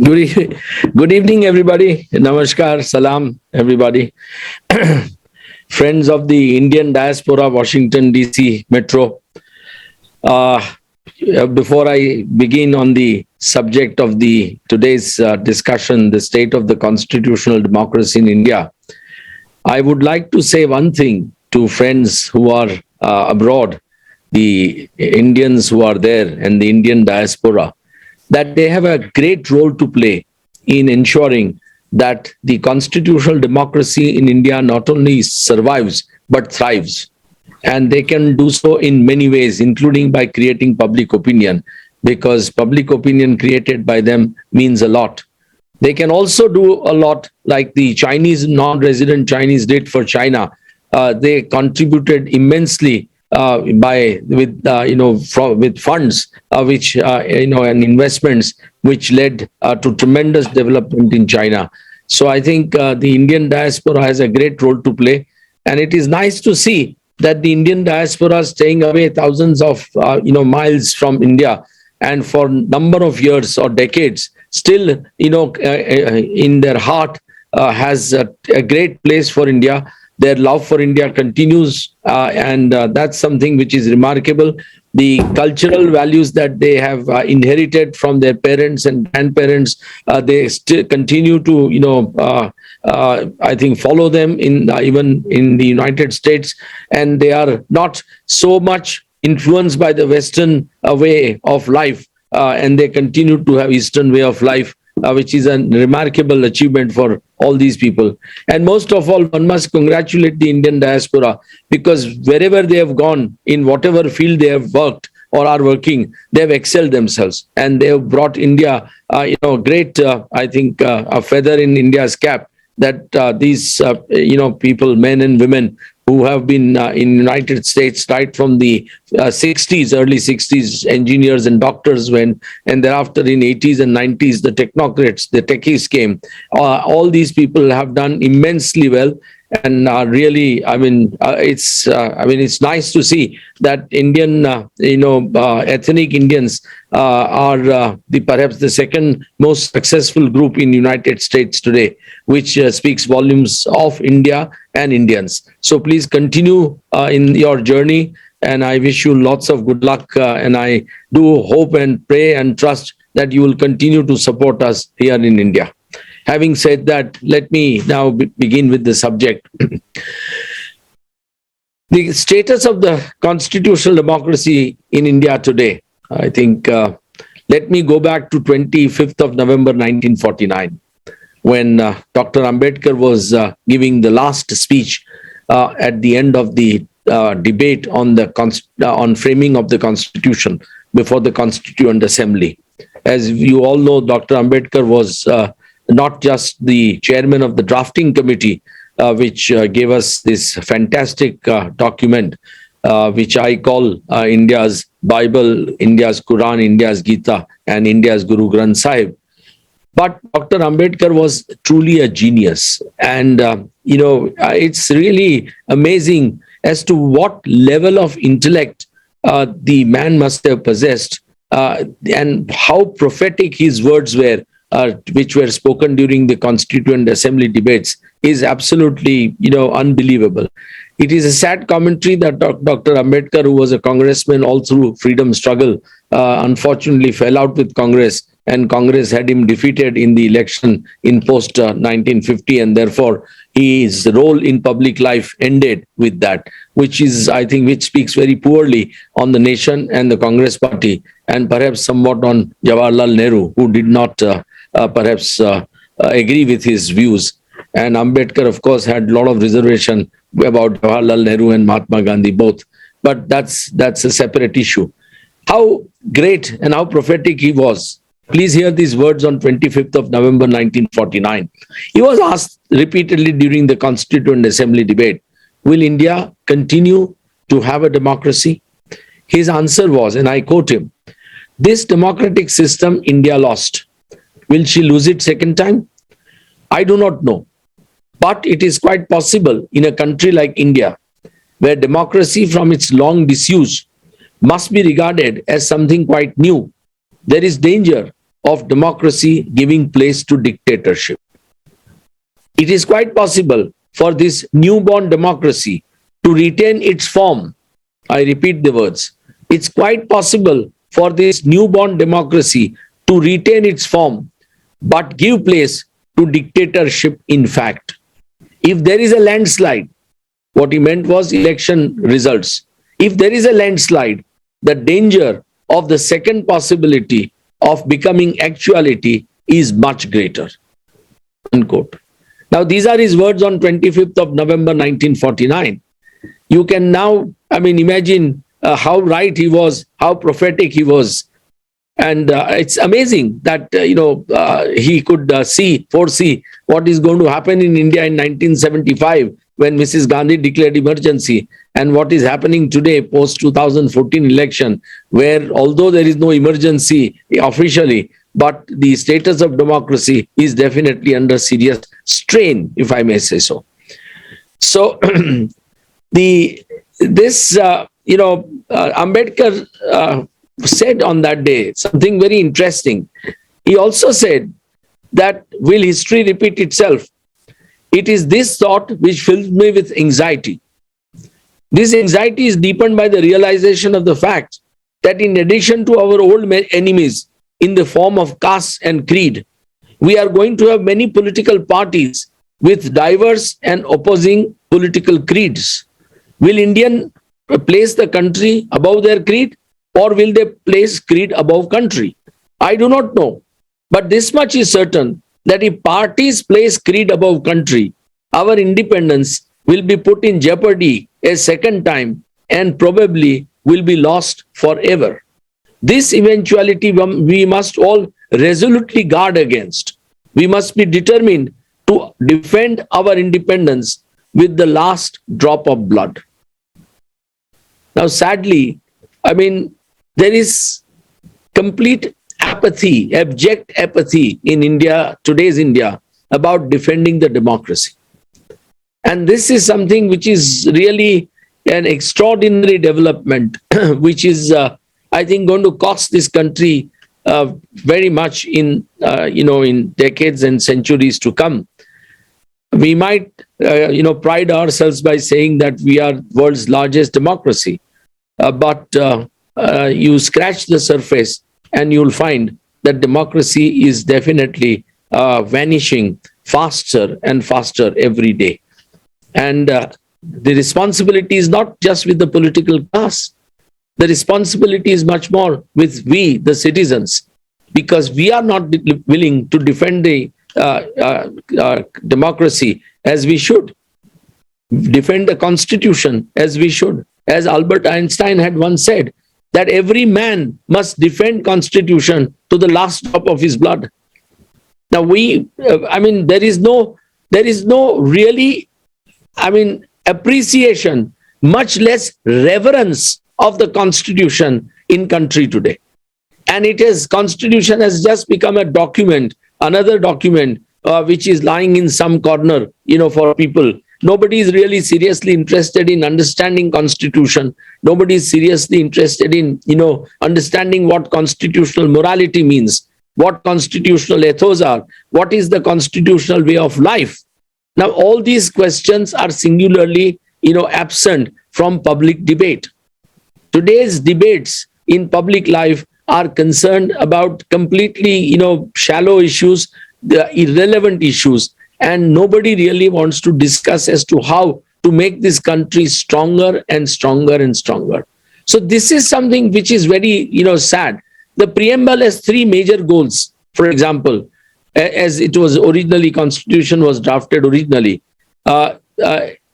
Good evening, everybody. Namaskar, salam, everybody. Friends of the Indian Diaspora, Washington, D.C. Metro. Uh, Before I begin on the subject of the today's discussion, the state of the constitutional democracy in India, I would like to say one thing to friends who are abroad, the Indians who are there, and the Indian diaspora, that they have a great role to play in ensuring that the constitutional democracy in India not only survives but thrives. And they can do so in many ways, including by creating public opinion, because public opinion created by them means a lot. They can also do a lot like the Chinese non-resident Chinese did for China. They contributed immensely by with with funds which and investments which led to tremendous development in China. So I think the Indian diaspora has a great role to play, and it is nice to see that the Indian diaspora is staying away thousands of miles from India, and for number of years or decades, still in their heart has a great place for India. Their love for India continues, and that's something which is remarkable. The cultural values that they have inherited from their parents and grandparents, they still continue to, I think, follow them in even in the United States, and they are not so much influenced by the Western way of life, and they continue to have Eastern way of life, which is a remarkable achievement for all these people. And most of all, one must congratulate the Indian diaspora, because wherever they have gone, in whatever field they have worked or are working, they have excelled themselves, and they have brought India, great, I think, a feather in India's cap, that these, people, men and women who have been in United States right from the 60s, early 60s, engineers and doctors went, and thereafter in 80s and 90s, the technocrats, the techies came. All these people have done immensely well, and really, it's nice to see that Indian, ethnic Indians are perhaps the second most successful group in United States today, which speaks volumes of India and Indians. So please continue in your journey, and I wish you lots of good luck. And I do hope and pray and trust that you will continue to support us here in India. Having said that, let me now begin with the subject. The status of the constitutional democracy in India today, I think, let me go back to 25th of November 1949, when Dr. Ambedkar was giving the last speech at the end of the debate on the on framing of the Constitution before the Constituent Assembly. As you all know, Dr. Ambedkar was not just the chairman of the drafting committee, which gave us this fantastic document, which I call India's Bible, India's Quran, India's Gita, and India's Guru Granth Sahib. But Dr. Ambedkar was truly a genius. And, it's really amazing as to what level of intellect the man must have possessed, and how prophetic his words were, which were spoken during the Constituent Assembly debates, is absolutely, unbelievable. It is a sad commentary that Dr. Ambedkar, who was a congressman all through freedom struggle, unfortunately fell out with Congress, and Congress had him defeated in the election in post 1950, and therefore his role in public life ended with that, which is, I think, which speaks very poorly on the nation and the Congress party, and perhaps somewhat on Jawaharlal Nehru, who did not perhaps agree with his views. And Ambedkar, of course, had a lot of reservation about Jawaharlal Nehru and Mahatma Gandhi both, but that's a separate issue. How great and how prophetic he was. Please hear these words on 25th of November 1949. He was asked repeatedly during the Constituent Assembly debate, will India continue to have a democracy? His answer was, and I quote him, this democratic system India lost. Will she lose it second time? I do not know. But it is quite possible in a country like India, where democracy from its long disuse must be regarded as something quite new. There is danger of democracy giving place to dictatorship. It is quite possible for this newborn democracy to retain its form. I repeat the words. It's quite possible for this newborn democracy to retain its form, but give place to dictatorship in fact. If there is a landslide, what he meant was election results. If there is a landslide, the danger of the second possibility of becoming actuality is much greater. Unquote. Now, these are his words on 25th of November 1949. You can now, imagine how right he was, how prophetic he was. And it's amazing that, he could foresee what is going to happen in India in 1975 when Mrs. Gandhi declared emergency, and what is happening today post 2014 election, where although there is no emergency officially, but the status of democracy is definitely under serious strain, if I may say so. So, Ambedkar said on that day something very interesting. He also said that, will history repeat itself? It is this thought which fills me with anxiety. This anxiety is deepened by the realization of the fact that in addition to our old enemies in the form of caste and creed, we are going to have many political parties with diverse and opposing political creeds. Will Indian place the country above their creed, or will they place creed above country? I do not know. But this much is certain, that if parties place creed above country, our independence will be put in jeopardy a second time and probably will be lost forever. This eventuality we must all resolutely guard against. We must be determined to defend our independence with the last drop of blood. Now, sadly, there is complete apathy, abject apathy in India, today's India, about defending the democracy. And this is something which is really an extraordinary development, which is, I think, going to cost this country very much in decades and centuries to come. We might, pride ourselves by saying that we are world's largest democracy, but you scratch the surface and you'll find that democracy is definitely vanishing faster and faster every day. And the responsibility is not just with the political class. The responsibility is much more with we, the citizens, because we are not willing to defend the democracy as we should, defend the constitution as we should. As Albert Einstein had once said, that every man must defend constitution to the last drop of his blood. Now there is no really, appreciation, much less reverence of the constitution in country today. And constitution has just become a document, another document, which is lying in some corner, for people. Nobody is really seriously interested in understanding constitution. Nobody is seriously interested in, understanding what constitutional morality means, what constitutional ethos are, what is the constitutional way of life. Now, all these questions are singularly, absent from public debate. Today's debates in public life are concerned about completely, shallow issues, the irrelevant issues, and nobody really wants to discuss as to how to make this country stronger and stronger and stronger. So this is something which is very, sad. The preamble has three major goals. For example, as it was originally, Constitution was drafted originally,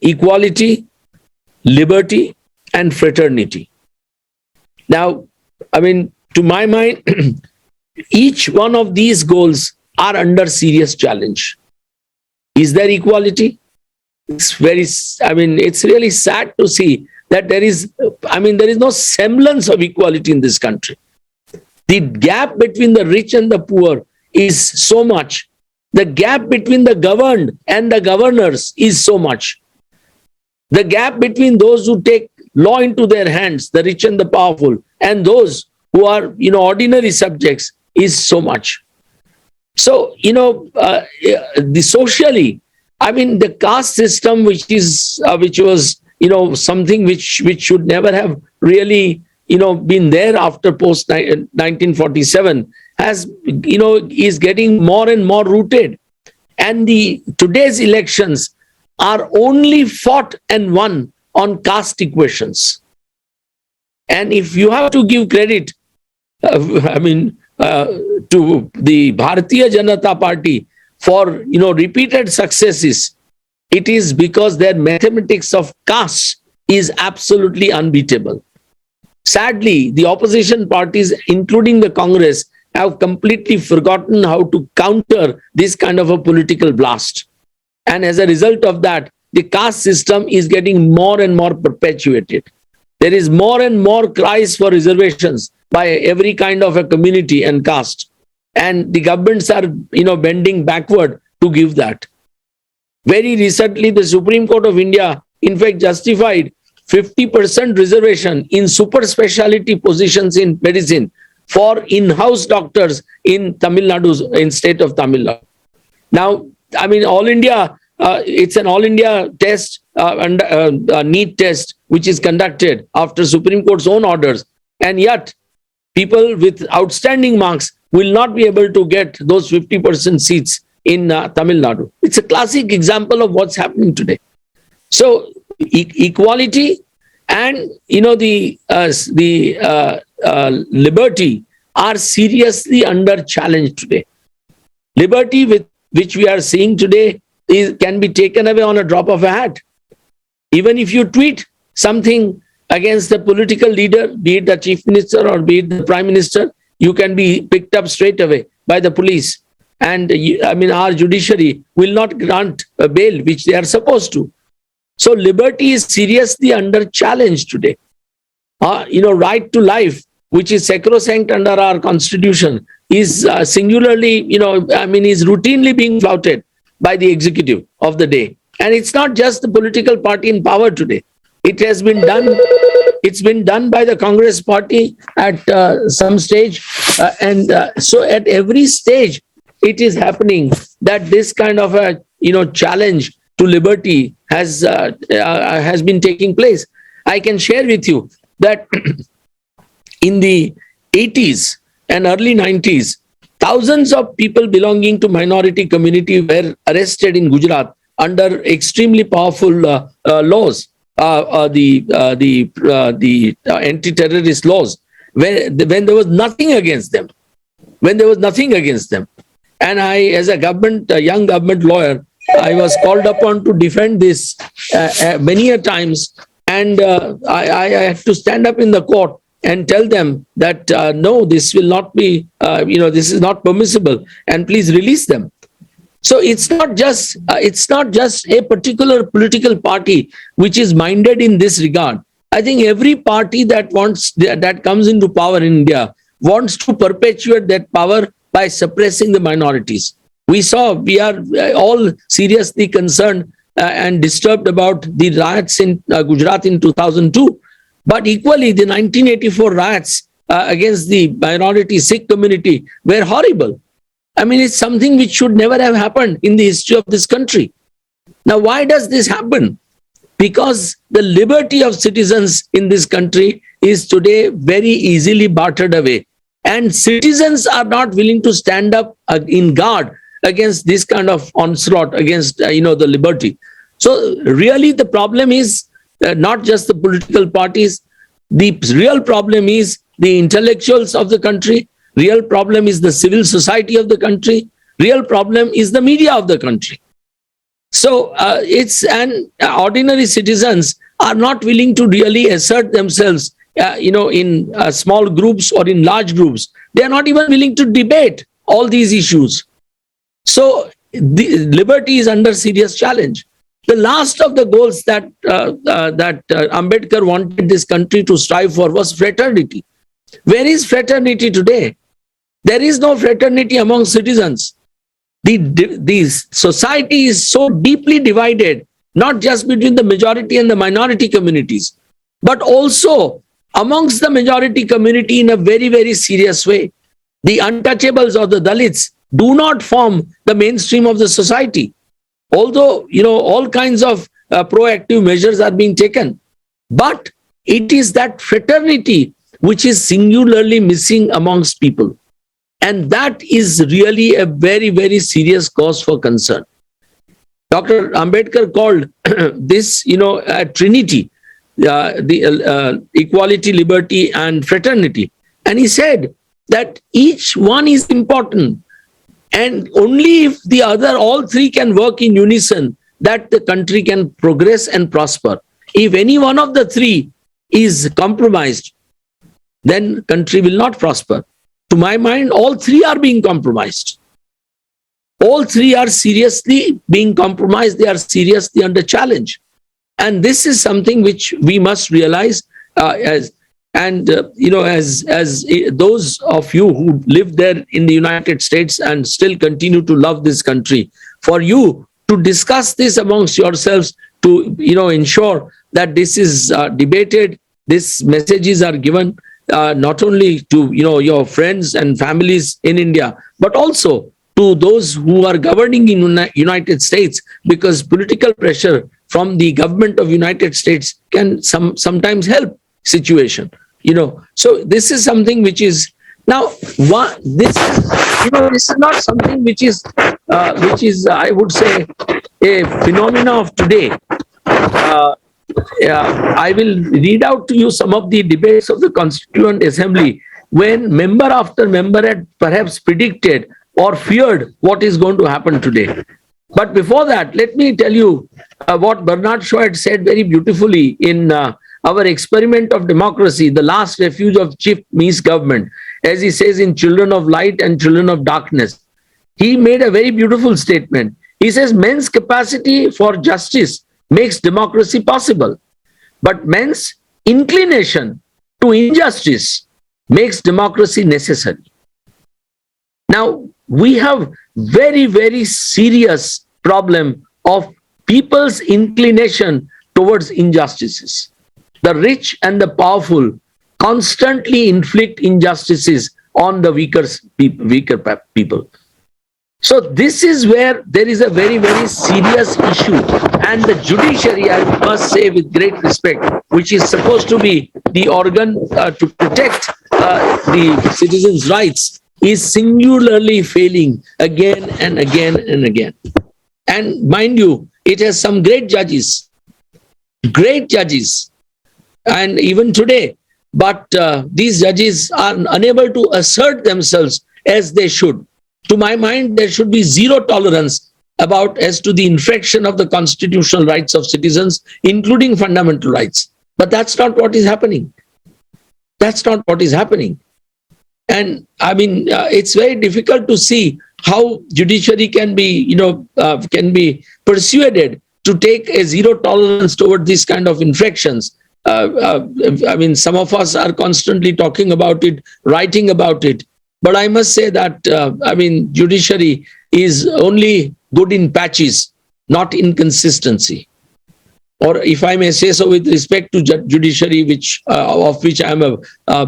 equality, liberty, and fraternity. Now, to my mind, each one of these goals are under serious challenge. Is there equality? It's really sad to see that there is no semblance of equality in this country. The gap between the rich and the poor is so much. The gap between the governed and the governors is so much. The gap between those who take law into their hands, the rich and the powerful, and those who are, ordinary subjects, is so much. So, the socially, I mean, the caste system, which was, something which should never have really, been there after post 1947, has, is getting more and more rooted. And today's elections are only fought and won on caste equations. And if you have to give credit, to the Bharatiya Janata Party for, repeated successes, it is because their mathematics of caste is absolutely unbeatable. Sadly, the opposition parties, including the Congress, have completely forgotten how to counter this kind of a political blast. And as a result of that, the caste system is getting more and more perpetuated. There is more and more cries for reservations by every kind of a community and caste. And the governments are, bending backward to give that. Very recently, the Supreme Court of India, in fact, justified 50% reservation in super specialty positions in medicine for in-house doctors in Tamil Nadu, in state of Tamil Nadu. Now, all India, it's an all India test, NEET test, which is conducted after Supreme Court's own orders. And yet, people with outstanding marks will not be able to get those 50% seats in Tamil Nadu. It's a classic example of what's happening today. So, equality and, liberty are seriously under challenge today. Liberty, which we are seeing today, can be taken away on a drop of a hat. Even if you tweet something against the political leader, be it the chief minister or be it the prime minister, you can be picked up straight away by the police. And our judiciary will not grant a bail, which they are supposed to. So liberty is seriously under challenge today. Right to life, which is sacrosanct under our constitution, is singularly, is routinely being flouted by the executive of the day. And it's not just the political party in power today. It has been done. It's been done by the Congress party at some stage. So at every stage, it is happening that this kind of a, challenge to liberty has been taking place. I can share with you that in the 80s and early 90s, thousands of people belonging to minority community were arrested in Gujarat under extremely powerful laws, the anti-terrorist laws, when there was nothing against them. And I, as a young government lawyer, I was called upon to defend this many a times, and I had to stand up in the court and tell them that no, this will not be, this is not permissible, and please release them. So it's not just a particular political party which is minded in this regard. I think every party that comes into power in India wants to perpetuate that power by suppressing the minorities. We are all seriously concerned and disturbed about the riots in Gujarat in 2002. But equally, the 1984 riots against the minority Sikh community were horrible. It's something which should never have happened in the history of this country. Now, why does this happen? Because the liberty of citizens in this country is today very easily bartered away. And citizens are not willing to stand up in guard against this kind of onslaught against, the liberty. So really the problem is not just the political parties. The real problem is the intellectuals of the country. Real problem is the civil society of the country. Real problem is the media of the country. So ordinary citizens are not willing to really assert themselves, in small groups or in large groups. They are not even willing to debate all these issues. So the liberty is under serious challenge. The last of the goals that Ambedkar wanted this country to strive for was fraternity. Where is fraternity today? There is no fraternity among citizens. The society is so deeply divided, not just between the majority and the minority communities, but also amongst the majority community in a very, very serious way. The untouchables or the Dalits do not form the mainstream of the society. Although, all kinds of proactive measures are being taken. But it is that fraternity which is singularly missing amongst people. And that is really a very, very serious cause for concern. Dr. Ambedkar called this, a trinity, the equality, liberty, and fraternity. And he said that each one is important. And only if the other, all three can work in unison, that the country can progress and prosper. If any one of the three is compromised, then country will not prosper. To my mind, all three are being compromised. All three are seriously being compromised. They are seriously under challenge. And this is something which we must realize as those of you who live there in the United States and still continue to love this country, for you to discuss this amongst yourselves, to ensure that this is debated, these messages are given not only to your friends and families in India, but also to those who are governing in United States, because political pressure from the government of United States can sometimes help situation. So this is something which is now this is not something which is I would say a phenomena of today. I will read out to you some of the debates of the Constituent Assembly when member after member had perhaps predicted or feared what is going to happen today. But before that, let me tell you what Bernard Shaw had said very beautifully in our experiment of democracy, the last refuge of Chief Mies government, as he says in Children of Light and Children of Darkness. He made a very beautiful statement. He says, men's capacity for justice makes democracy possible, but men's inclination to injustice makes democracy necessary. Now, we have very, very serious problem of people's inclination towards injustices. The rich and the powerful constantly inflict injustices on the weaker people. So this is where there is a very, very serious issue. And the judiciary, I must say with great respect, which is supposed to be the organ to protect the citizens' rights, is singularly failing again and again and again. And mind you, it has some great judges, and even today, but these judges are unable to assert themselves as they should. To my mind, there should be zero tolerance as to the infraction of the constitutional rights of citizens, including fundamental rights. But that's not what is happening. That's not what is happening. And I mean, it's very difficult to see how judiciary can be persuaded to take a zero tolerance toward these kind of infractions. I mean, some of us are constantly talking about it, writing about it. But I must say that, judiciary is only good in patches, not in consistency. Or if I may say so with respect to judiciary, of which I am a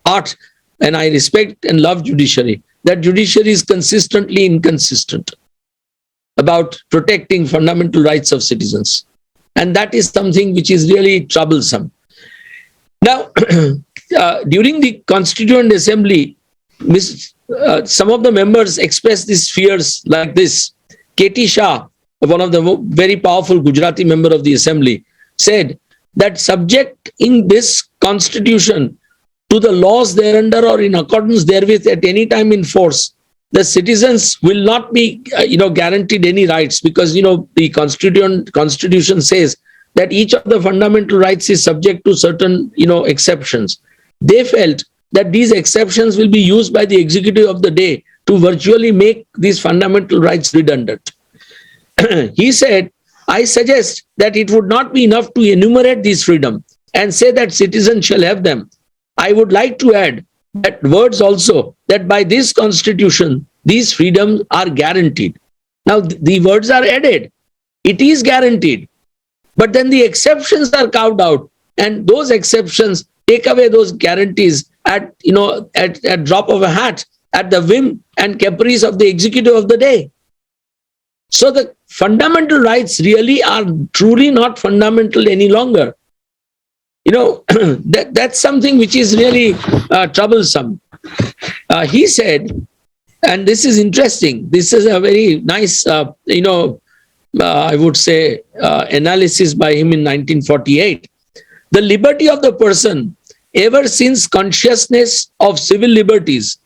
part, and I respect and love judiciary, that judiciary is consistently inconsistent about protecting fundamental rights of citizens. And that is something which is really troublesome. Now, during the Constituent Assembly, some of the members expressed these fears like this. K.T. Shah, one of the very powerful Gujarati member of the Assembly, said that subject in this constitution to the laws thereunder or in accordance therewith at any time in force, the citizens will not be guaranteed any rights, because the constitution says that each of the fundamental rights is subject to certain exceptions. They felt that these exceptions will be used by the executive of the day to virtually make these fundamental rights redundant. He said, I suggest that it would not be enough to enumerate these freedom and say that citizens shall have them. I would like to add that words also, that by this constitution, these freedoms are guaranteed. Now, the words are added. It is guaranteed. But then the exceptions are carved out, and those exceptions take away those guarantees at drop of a hat. at the whim and caprice of the executive of the day. So the fundamental rights really are truly not fundamental any longer. That's something which is really troublesome. He said, and this is interesting, this is a very nice, I would say, analysis by him in 1948. The liberty of the person, ever since consciousness of civil liberties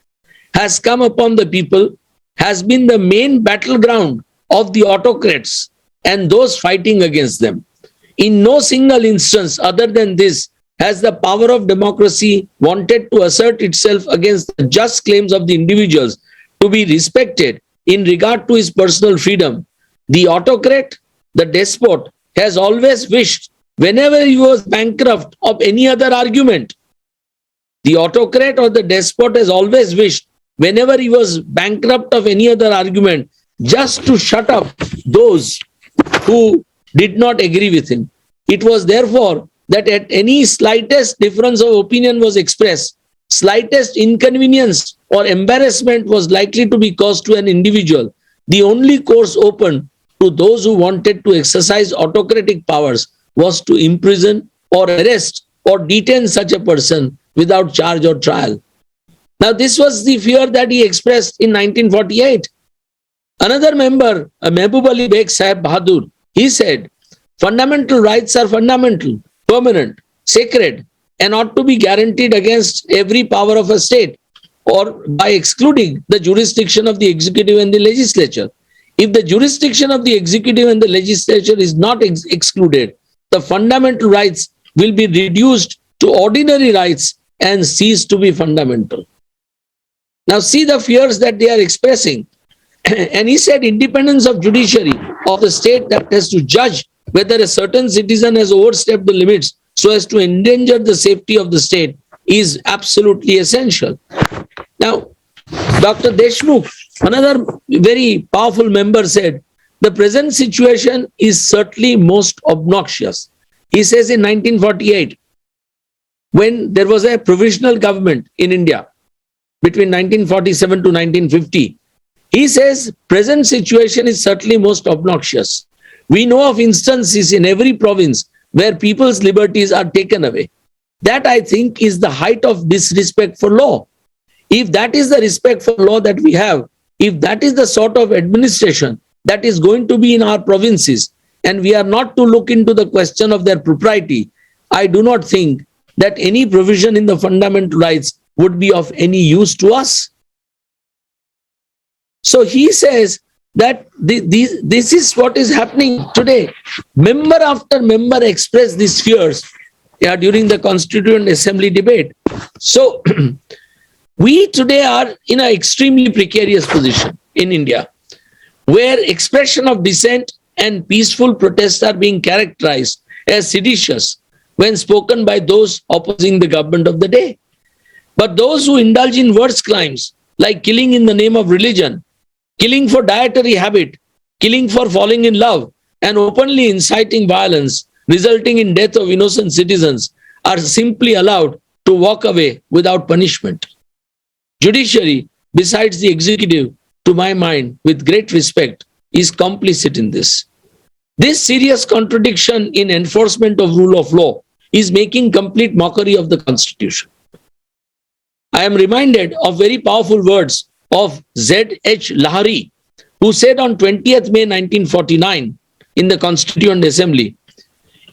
has come upon the people, has been the main battleground of the autocrats and those fighting against them. In no single instance other than this has the power of democracy wanted to assert itself against the just claims of the individuals to be respected in regard to his personal freedom. The autocrat, the despot, has always wished, whenever he was bankrupt of any other argument, the autocrat or the despot has always wished, whenever he was bankrupt of any other argument, just to shut up those who did not agree with him. It was therefore that at any slightest difference of opinion was expressed, slightest inconvenience or embarrassment was likely to be caused to an individual, the only course open to those who wanted to exercise autocratic powers was to imprison or arrest or detain such a person without charge or trial. Now, this was the fear that he expressed in 1948. Another member, Mehboob Ali Beg Sahib Bahadur, he said, fundamental rights are fundamental, permanent, sacred, and ought to be guaranteed against every power of a state or by excluding the jurisdiction of the executive and the legislature. If the jurisdiction of the executive and the legislature is not excluded, the fundamental rights will be reduced to ordinary rights and cease to be fundamental. Now see the fears that they are expressing. And he said independence of judiciary of the state that has to judge whether a certain citizen has overstepped the limits so as to endanger the safety of the state is absolutely essential. Now, Dr. Deshmukh, another very powerful member, said, the present situation is certainly most obnoxious. He says in 1948, when there was a provisional government in India between 1947 to 1950, he says, present situation is certainly most obnoxious. We know of instances in every province where people's liberties are taken away. That, I think, is the height of disrespect for law. If that is the respect for law that we have, if that is the sort of administration that is going to be in our provinces, and we are not to look into the question of their propriety, I do not think that any provision in the fundamental rights would be of any use to us. So he says that this is what is happening today. Member after member expressed these fears during the Constituent Assembly debate. So we today are in an extremely precarious position in India, where expression of dissent and peaceful protests are being characterized as seditious when spoken by those opposing the government of the day. But those who indulge in worse crimes, like killing in the name of religion, killing for dietary habit, killing for falling in love, and openly inciting violence, resulting in death of innocent citizens, are simply allowed to walk away without punishment. Judiciary, besides the executive, to my mind, with great respect, is complicit in this. This serious contradiction in enforcement of rule of law is making complete mockery of the Constitution. I am reminded of very powerful words of Z.H. Lahari, who said on 20th May 1949 in the Constituent Assembly,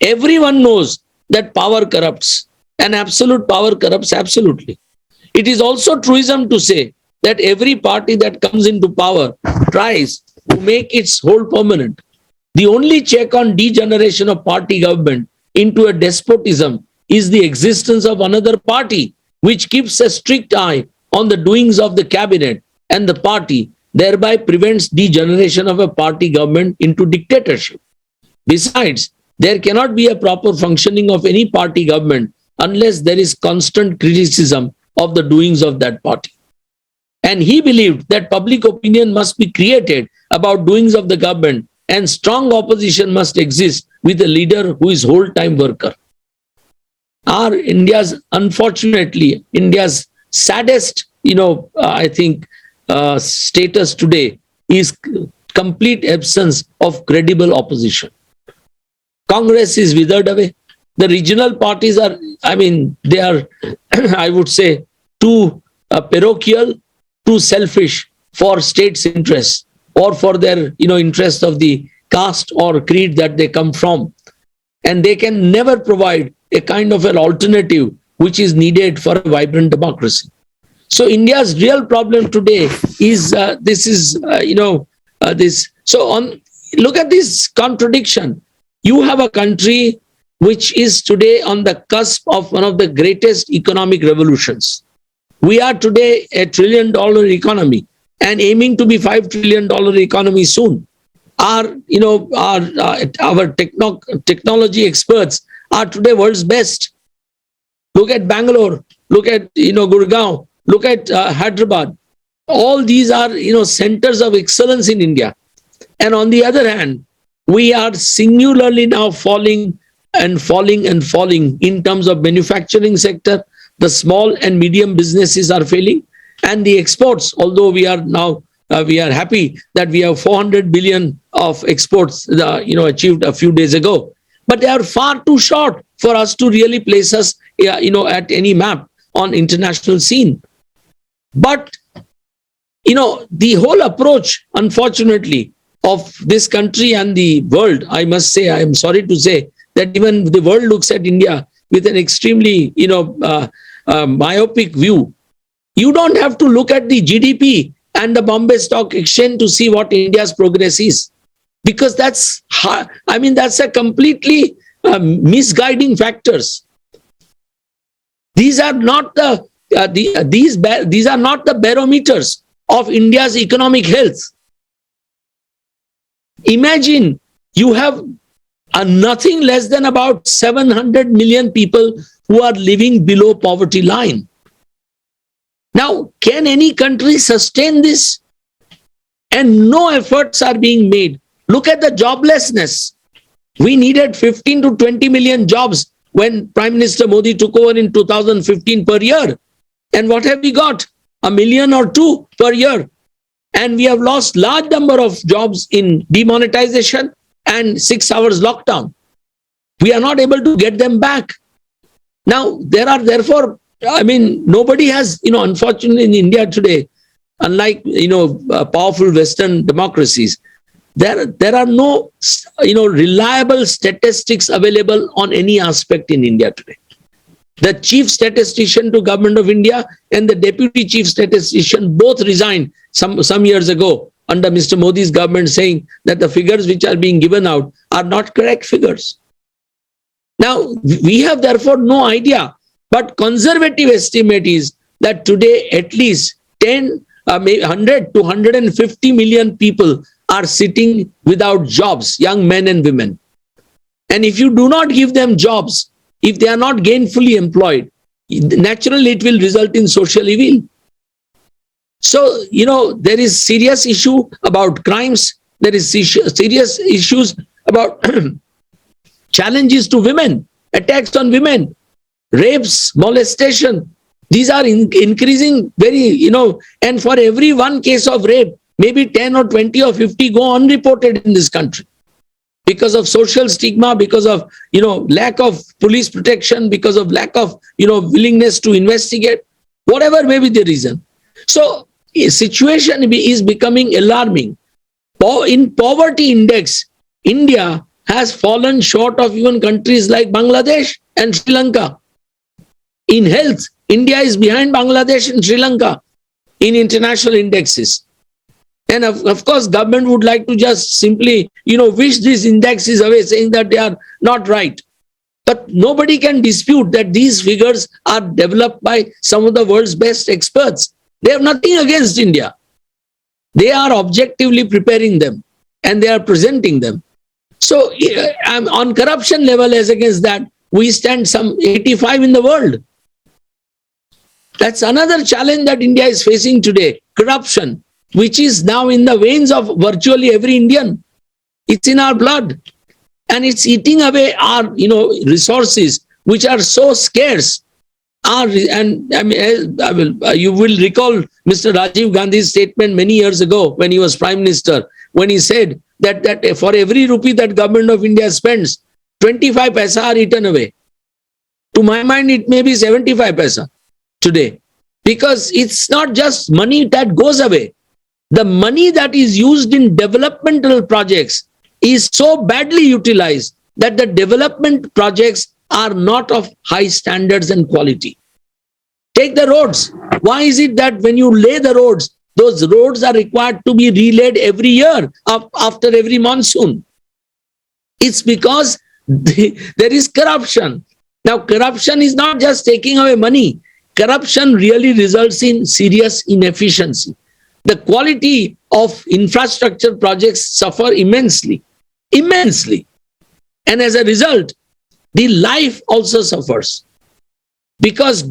everyone knows that power corrupts, and absolute power corrupts absolutely. It is also truism to say that every party that comes into power tries to make its hold permanent. The only check on degeneration of party government into a despotism is the existence of another party, which keeps a strict eye on the doings of the cabinet and the party, thereby prevents degeneration of a party government into dictatorship. Besides, there cannot be a proper functioning of any party government unless there is constant criticism of the doings of that party. And he believed that public opinion must be created about doings of the government and strong opposition must exist with a leader who is whole-time worker. Unfortunately, India's saddest I think, status today is complete absence of credible opposition. Congress is withered away. The regional parties are, they are, I would say, too parochial, too selfish for states' interests or for their, interest of the caste or creed that they come from. And they can never provide a kind of an alternative which is needed for a vibrant democracy. So India's real problem today is this. So look at this contradiction. You have a country which is today on the cusp of one of the greatest economic revolutions. We are today a $1 trillion economy and aiming to be $5 trillion economy soon. Our technology experts are today world's best. Look at Bangalore, look at Gurgaon, look at Hyderabad. All these are centers of excellence in India. And on the other hand, we are singularly now falling in terms of manufacturing sector. The small and medium businesses are failing, and the exports, although we are now we are happy that we have 400 billion of exports achieved a few days ago, but they are far too short for us to really place us at any map on international scene. But the whole approach, unfortunately, of this country and the world, I must say, I am sorry to say that even the world looks at India with an extremely myopic view. You don't have to look at the GDP and the Bombay Stock Exchange to see what India's progress is, because that's a completely misguiding factors. These are not these are not the barometers of India's economic health. Imagine you have nothing less than about 700 million people who are living below poverty line. Now, can any country sustain this? And no efforts are being made. Look at the joblessness. We needed 15 to 20 million jobs when Prime Minister Modi took over in 2015 per year. And what have we got? 1 million or 2 per year. And we have lost large number of jobs in demonetization and 6 hours lockdown. We are not able to get them back. Now, there are therefore, nobody has, unfortunately in India today, unlike, powerful Western democracies, there are no, reliable statistics available on any aspect in India today. The chief statistician to Government of India and the deputy chief statistician both resigned some years ago under Mr. Modi's government, saying that the figures which are being given out are not correct figures. Now, we have therefore no idea, but conservative estimate is that today at least 100 to 150 million people are sitting without jobs, young men and women. And if you do not give them jobs, if they are not gainfully employed, naturally it will result in social evil. So, there is serious issue about crimes. There is serious issues about challenges to women, attacks on women, rapes, molestation. These are increasing very, and for every one case of rape, maybe 10 or 20 or 50 go unreported in this country because of social stigma, because of, lack of police protection, because of lack of, willingness to investigate, whatever may be the reason. So, a situation is becoming alarming. In poverty index, India has fallen short of even countries like Bangladesh and Sri Lanka. In health, India is behind Bangladesh and Sri Lanka in international indexes. And of course, government would like to just simply, wish these indexes away, saying that they are not right. But nobody can dispute that these figures are developed by some of the world's best experts. They have nothing against India. They are objectively preparing them and they are presenting them. So on corruption level, as against that, we stand some 85 in the world. That's another challenge that India is facing today, corruption, which is now in the veins of virtually every Indian. It's in our blood. And it's eating away our, resources, which are so scarce. and I mean, you will recall Mr. Rajiv Gandhi's statement many years ago when he was Prime Minister, when he said that for every rupee that Government of India spends, 25 paisa are eaten away. To my mind, it may be 75 paisa today, because it's not just money that goes away. The money that is used in developmental projects is so badly utilized that the development projects are not of high standards and quality. Take the roads. Why is it that when you lay the roads, those roads are required to be relaid every year after every monsoon? It's because there is corruption. Now, corruption is not just taking away money. Corruption really results in serious inefficiency. The quality of infrastructure projects suffer immensely. And as a result, the life also suffers. Because,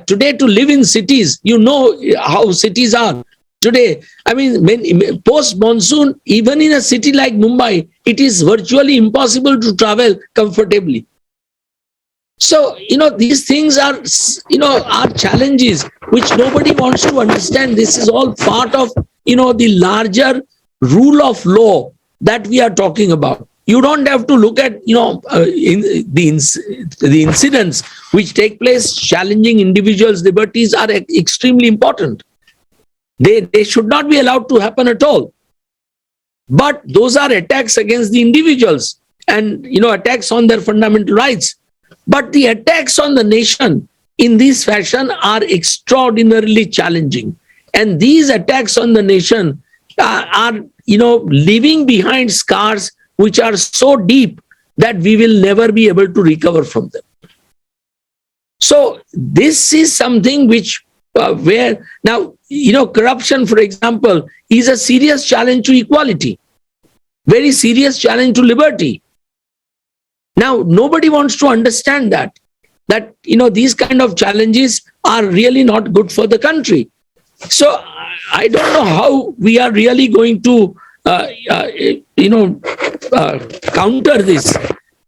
today to live in cities, you know how cities are. Today, I mean, post-monsoon, even in a city like Mumbai, it is virtually impossible to travel comfortably. So, these things are challenges which nobody wants to understand. This is all part of, the larger rule of law that we are talking about. You don't have to look at, the incidents which take place challenging individuals' liberties are extremely important. They should not be allowed to happen at all. But those are attacks against the individuals and, attacks on their fundamental rights. But the attacks on the nation in this fashion are extraordinarily challenging. And these attacks on the nation are leaving behind scars which are so deep that we will never be able to recover from them. So this is something which, where now, corruption, for example, is a serious challenge to equality, very serious challenge to liberty. Now, nobody wants to understand that these kind of challenges are really not good for the country. So I don't know how we are really going to, counter this.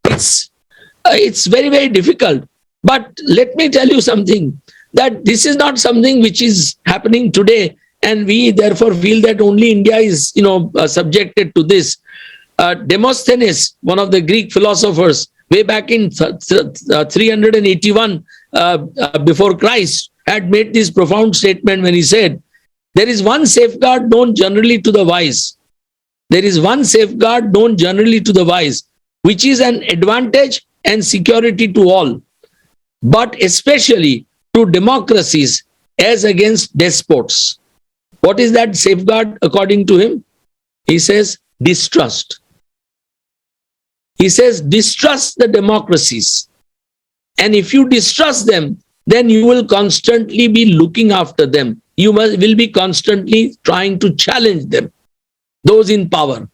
It's very, very difficult. But let me tell you something, that this is not something which is happening today, and we therefore feel that only India is, subjected to this. Demosthenes, one of the Greek philosophers, way back in 381 before Christ, had made this profound statement when he said, there is one safeguard known generally to the wise. There is one safeguard known generally to the wise, which is an advantage and security to all, but especially to democracies as against despots. What is that safeguard according to him? He says, distrust. He says, distrust the democracies. And if you distrust them, then you will constantly be looking after them. You will be constantly trying to challenge them, those in power.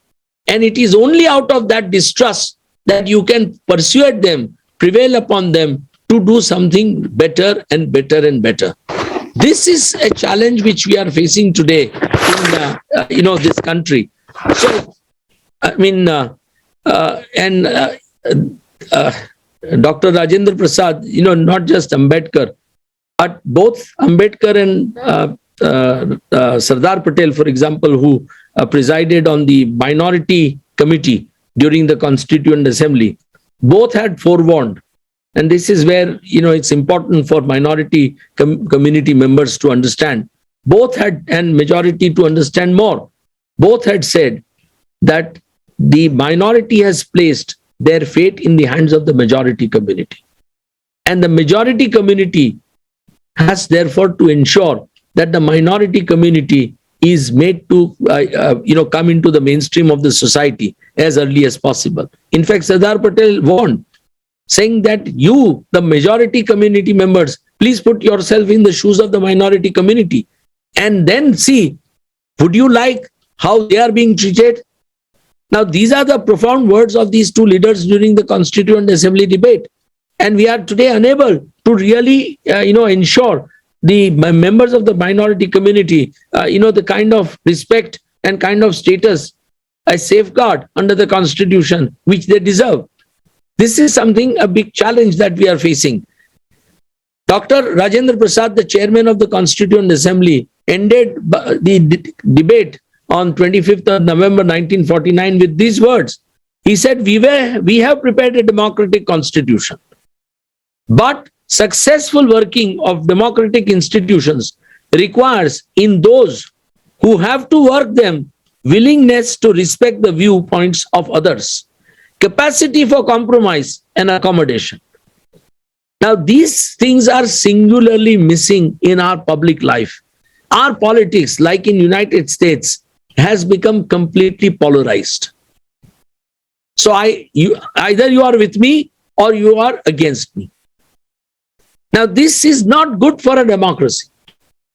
And it is only out of that distrust that you can persuade them, prevail upon them to do something better and better and better. This is a challenge which we are facing today in this country. So, I mean, Dr. Rajendra Prasad, not just Ambedkar, but both Ambedkar and Sardar Patel, for example, who presided on the minority committee during the Constituent Assembly, both had forewarned. And this is where, it's important for minority community members to understand. Both had, and majority to understand more. Both had said that the minority has placed their fate in the hands of the majority community. And the majority community has therefore to ensure that the minority community is made to, come into the mainstream of the society as early as possible. In fact, Sardar Patel warned, saying that you, the majority community members, please put yourself in the shoes of the minority community and then see, would you like how they are being treated? Now, these are the profound words of these two leaders during the Constituent Assembly debate. And we are today unable to really, ensure the members of the minority community, the kind of respect and kind of status, a safeguard under the Constitution, which they deserve. This is something, a big challenge that we are facing. Dr. Rajendra Prasad, the chairman of the Constituent Assembly, ended the debate on 25th of November 1949 with these words. He said, we have prepared a democratic constitution, but successful working of democratic institutions requires in those who have to work them willingness to respect the viewpoints of others, capacity for compromise and accommodation. Now, these things are singularly missing in our public life. Our politics, like in United States, has become completely polarized. So either you are with me or you are against me. Now, this is not good for a democracy.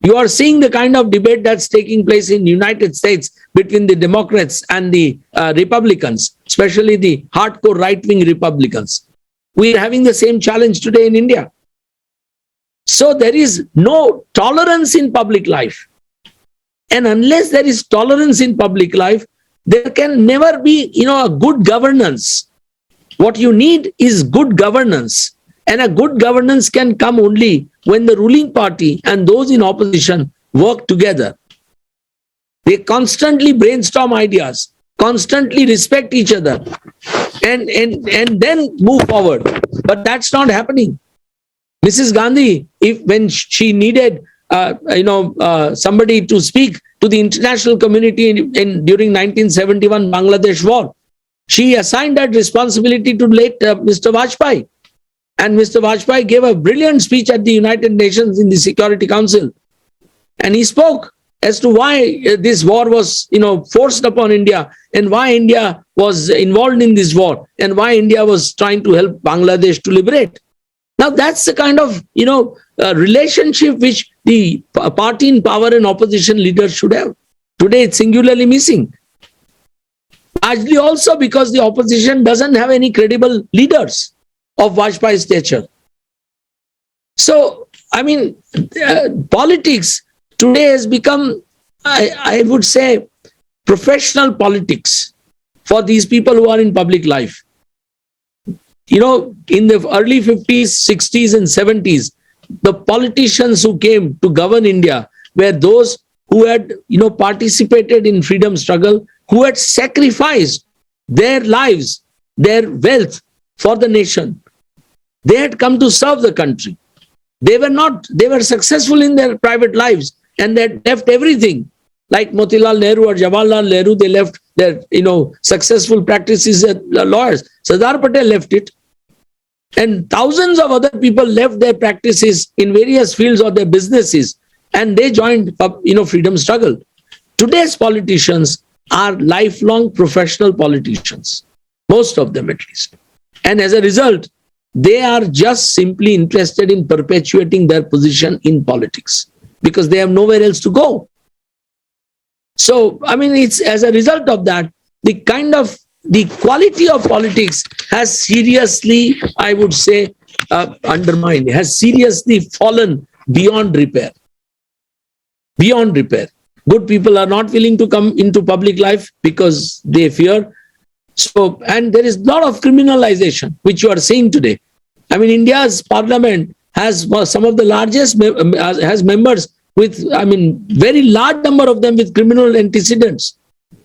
You are seeing the kind of debate that's taking place in the United States between the Democrats and the Republicans, especially the hardcore right-wing Republicans. We are having the same challenge today in India. So there is no tolerance in public life. And unless there is tolerance in public life, there can never be, a good governance. What you need is good governance. And a good governance can come only when the ruling party and those in opposition work together. They constantly brainstorm ideas, constantly respect each other, and then move forward. But that's not happening. Mrs. Gandhi, when she needed somebody to speak to the international community during 1971 Bangladesh war, she assigned that responsibility to late Mr. Vajpayee. And Mr. Vajpayee gave a brilliant speech at the United Nations in the Security Council. And he spoke as to why this war was, forced upon India, and why India was involved in this war, and why India was trying to help Bangladesh to liberate. Now, that's the kind of, relationship which the party in power and opposition leaders should have. Today, it's singularly missing. Largely also because the opposition doesn't have any credible leaders of Vajpayee's stature. So, politics today has become, I would say, professional politics for these people who are in public life. In the early 50s, 60s, and 70s, the politicians who came to govern India were those who had, participated in freedom struggle, who had sacrificed their lives, their wealth for the nation. They had come to serve the country. They were successful in their private lives, and they had left everything. Like Motilal Nehru or Jawaharlal Nehru, they left their, successful practices as lawyers. Sardar Patel left it. And thousands of other people left their practices in various fields of their businesses, and they joined, freedom struggle. Today's politicians are lifelong professional politicians, most of them at least. And as a result, they are just simply interested in perpetuating their position in politics because they have nowhere else to go. So, it's as a result of that, the quality of politics has seriously, I would say, undermined, has seriously fallen beyond repair. Beyond repair. Good people are not willing to come into public life because they fear. So, and there is a lot of criminalization, which you are seeing today. India's parliament has some of the largest, has members with, very large number of them with criminal antecedents.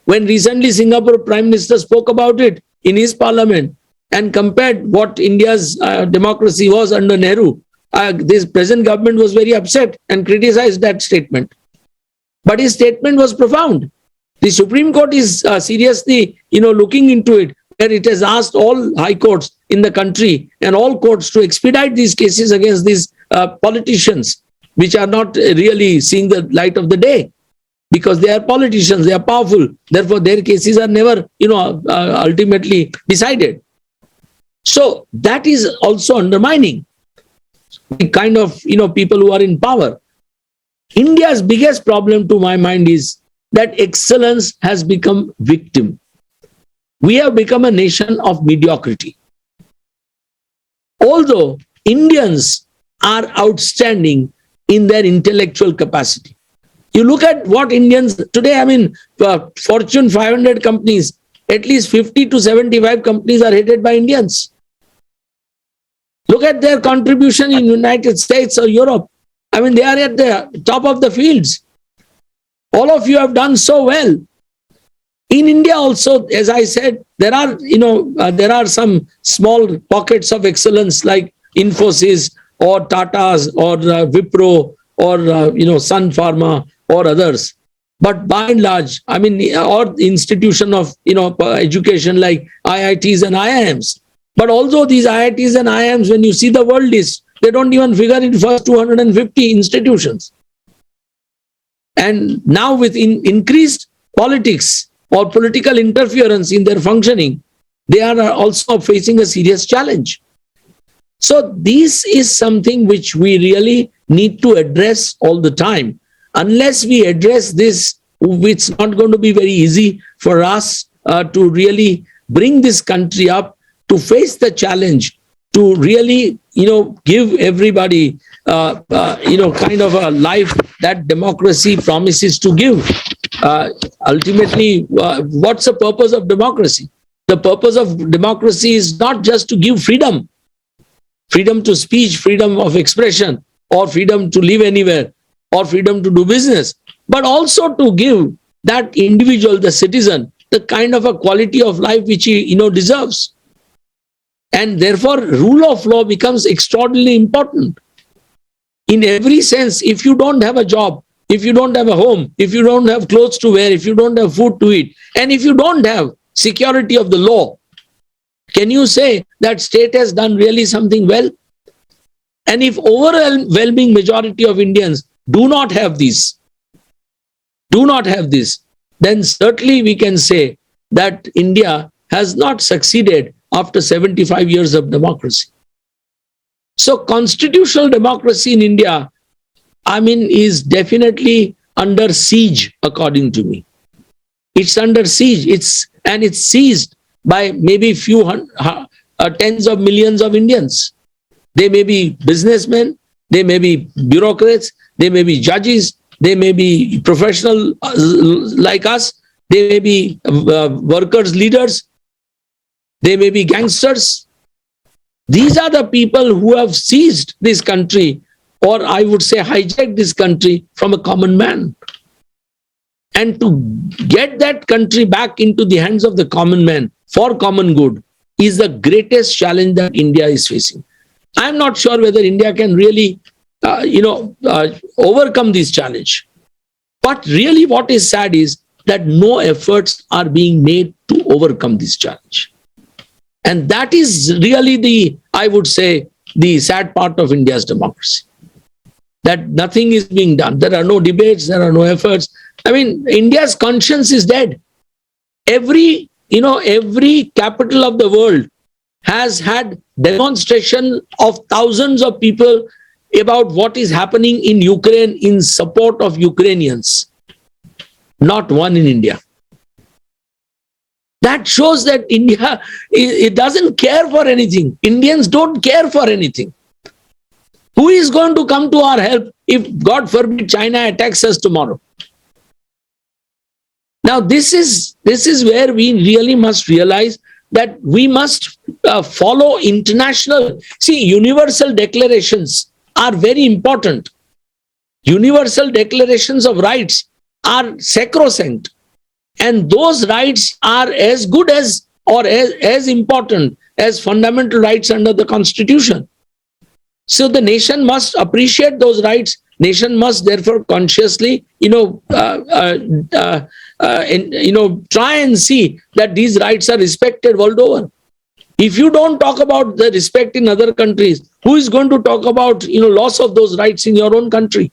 When recently Singapore Prime Minister spoke about it in his parliament and compared what India's democracy was under Nehru, this present government was very upset and criticized that statement. But his statement was profound. The Supreme Court is seriously, looking into it, where it has asked all high courts in the country and all courts to expedite these cases against these politicians, which are not really seeing the light of the day because they are politicians, they are powerful. Therefore, their cases are never, ultimately decided. So that is also undermining the kind of, people who are in power. India's biggest problem, to my mind, is that excellence has become victim. We have become a nation of mediocrity. Although Indians are outstanding in their intellectual capacity. You look at what Indians today, Fortune 500 companies, at least 50 to 75 companies are headed by Indians. Look at their contribution in United States or Europe. I mean, they are at the top of the fields. All of you have done so well. In India also, as I said, there are some small pockets of excellence like Infosys or Tata's or Wipro or Sun Pharma or others. But by and large, I mean, or institution of education like IITs and IIMs. But although these IITs and IIMs, when you see the world list, they don't even figure in first 250 institutions. And now with increased politics or political interference in their functioning, they are also facing a serious challenge. So this is something which we really need to address all the time. Unless we address this, it's not going to be very easy for us to really bring this country up to face the challenge, to really, give everybody, kind of a life that democracy promises to give. Ultimately, what's the purpose of democracy? The purpose of democracy is not just to give freedom to speech, freedom of expression, or freedom to live anywhere, or freedom to do business, but also to give that individual, the citizen, the kind of a quality of life which he deserves. And therefore, rule of law becomes extraordinarily important. In every sense, if you don't have a job, if you don't have a home, if you don't have clothes to wear, if you don't have food to eat, and if you don't have security of the law, can you say that state has done really something well? And if overwhelming majority of Indians do not have this, then certainly we can say that India has not succeeded after 75 years of democracy. So constitutional democracy in India, I mean, is definitely under siege, according to me. It's under siege. It's seized by maybe tens of millions of Indians. They may be businessmen, they may be bureaucrats, they may be judges, they may be professionals like us, they may be workers, leaders, they may be gangsters. These are the people who have seized this country, or I would say hijacked this country from a common man. And to get that country back into the hands of the common man for common good is the greatest challenge that India is facing. I'm not sure whether India can really, overcome this challenge. But really what is sad is that no efforts are being made to overcome this challenge. And that is really I would say, the sad part of India's democracy. That nothing is being done. There are no debates, there are no efforts. I mean, India's conscience is dead. Every capital of the world has had demonstration of thousands of people about what is happening in Ukraine in support of Ukrainians. Not one in India. That shows that India, it doesn't care for anything. Indians don't care for anything. Who is going to come to our help if, God forbid, China attacks us tomorrow? Now, this is where we really must realize that we must follow international. See, universal declarations are very important. Universal declarations of rights are sacrosanct. And those rights are as good as or as important as fundamental rights under the Constitution. So the nation must appreciate those rights. Nation must therefore consciously, try and see that these rights are respected world over. If you don't talk about the respect in other countries, who is going to talk about, loss of those rights in your own country?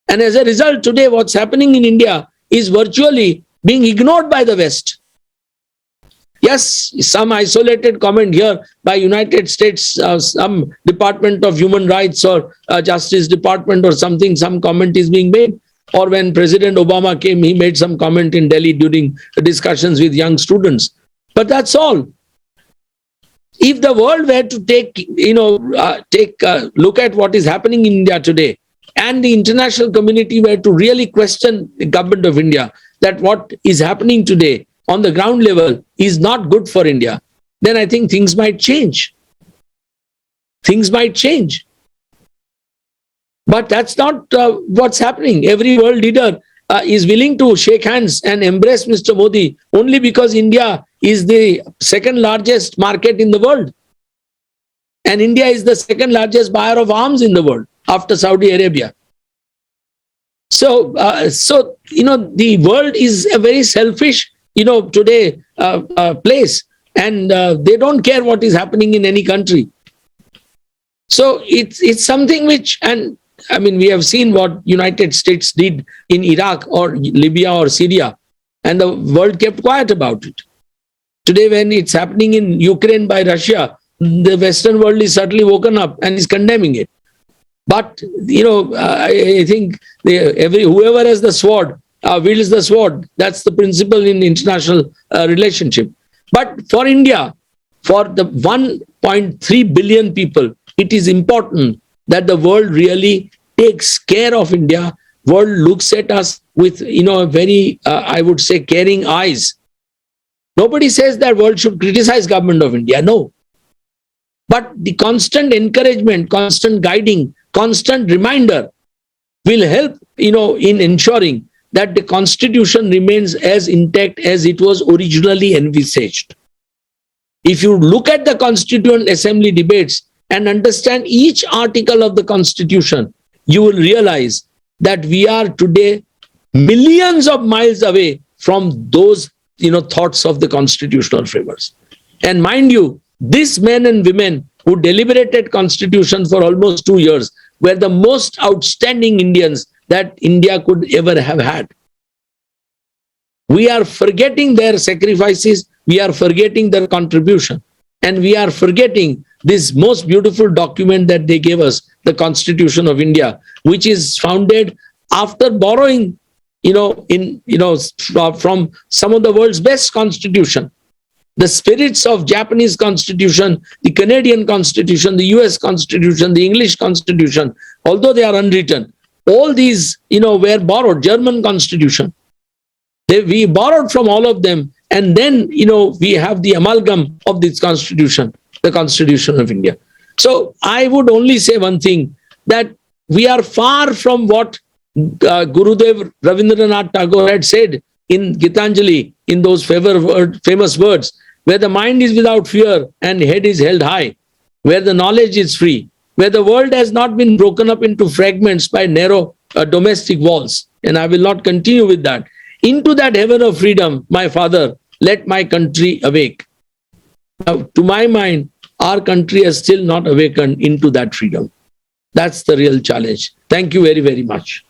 And as a result, today what's happening in India is virtually being ignored by the West. Yes, some isolated comment here by United States, some Department of Human Rights or Justice Department or something, some comment is being made. Or when President Obama came, he made some comment in Delhi during discussions with young students. But that's all. If the world were to take a look at what is happening in India today, and the international community were to really question the government of India, that what is happening today on the ground level is not good for India, then I think things might change. things might change. But that's not what's happening. Every world leader is willing to shake hands and embrace Mr. Modi only because India is the second largest market in the world. And India is the second largest buyer of arms in the world after Saudi Arabia. So, the world is a very selfish, today place, and they don't care what is happening in any country. So it's something which, and I mean, we have seen what United States did in Iraq or Libya or Syria, and the world kept quiet about it. Today, when it's happening in Ukraine by Russia, the Western world is certainly woken up and is condemning it. But, I think whoever has the sword wields the sword. That's the principle in international relationship. But for India, for the 1.3 billion people, it is important that the world really takes care of India. World looks at us with, very, I would say, caring eyes. Nobody says that world should criticize government of India. No. But the constant encouragement, constant guiding, constant reminder will help, in ensuring that the constitution remains as intact as it was originally envisaged. If you look at the Constituent Assembly debates and understand each article of the Constitution, you will realize that we are today millions of miles away from those, thoughts of the constitutional framers. And mind you, these men and women who deliberated Constitution for almost 2 years were the most outstanding Indians that India could ever have had. We are forgetting their sacrifices, we are forgetting their contribution, and we are forgetting this most beautiful document that they gave us, the Constitution of India, which is founded after borrowing, from some of the world's best constitution. The spirits of Japanese Constitution, the Canadian Constitution, the US Constitution, the English Constitution, although they are unwritten, all these, were borrowed. German Constitution. We borrowed from all of them, and then, we have the amalgam of this Constitution, the Constitution of India. So I would only say one thing, that we are far from what Gurudev Rabindranath Tagore had said in Gitanjali, in those famous words, where the mind is without fear and head is held high, where the knowledge is free, where the world has not been broken up into fragments by narrow domestic walls. And I will not continue with that. Into that heaven of freedom, my father, let my country awake. Now, to my mind, our country has still not awakened into that freedom. That's the real challenge. Thank you very, very much.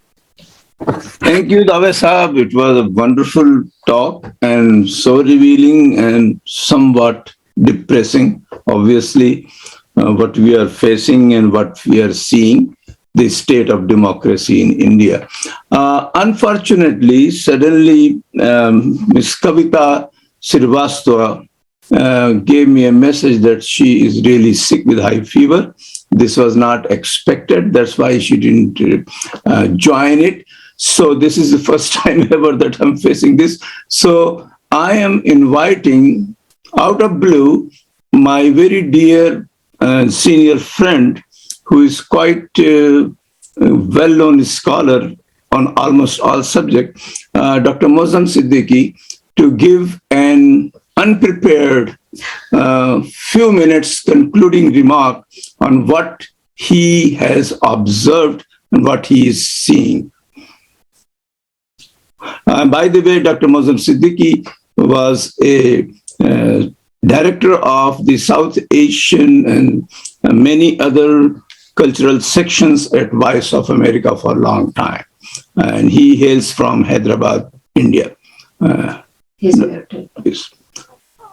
Thank you, Dave Saab. It was a wonderful talk and so revealing and somewhat depressing. Obviously, what we are facing and what we are seeing, the state of democracy in India. Unfortunately, suddenly, Ms. Kavita Srivastava gave me a message that she is really sick with high fever. This was not expected. That's why she didn't join it. So this is the first time ever that I'm facing this. So I am inviting, out of blue, my very dear senior friend, who is quite a well-known scholar on almost all subjects, Dr. Mohd Siddiqui, to give an unprepared few minutes concluding remark on what he has observed and what he is seeing. By the way, Dr. Mohd Siddiqui was a director of the South Asian and many other cultural sections at Voice of America for a long time. And he hails from Hyderabad, India. Yes.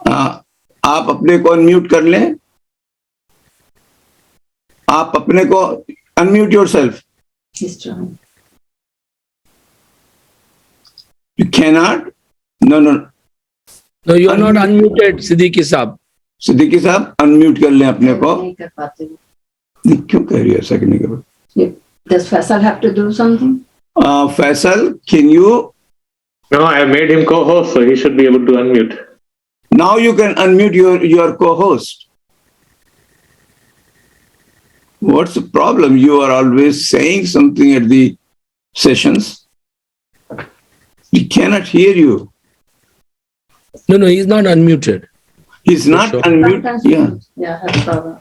आप अपने को unmute कर लें. आप अपने को unmute yourself. He's trying. You cannot? No. No, you are not unmuted, Siddiqui Saab. Siddiqui साहब unmute कर लें अपने को. नहीं कर पाते. क्यों कह रही है ऐसा करने के बाद? Does Faisal have to do something? Faisal, can you? No, I made him co-host, so he should be able to unmute. Now you can unmute your co-host. What's the problem? You are always saying something at the sessions. We cannot hear you. No, he's not unmuted. He's not sure. unmuted. Yeah. Yeah, have problem.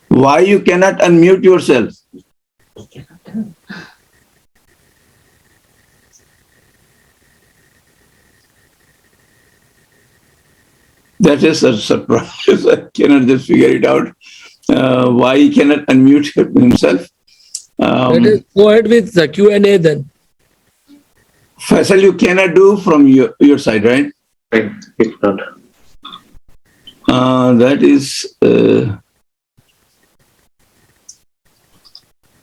Why you cannot unmute yourself? That is a surprise. I cannot just figure it out. Why he cannot unmute himself? Let us go ahead with the Q&A then. Faisal, you cannot do from your side, right? Right. It's not. That is.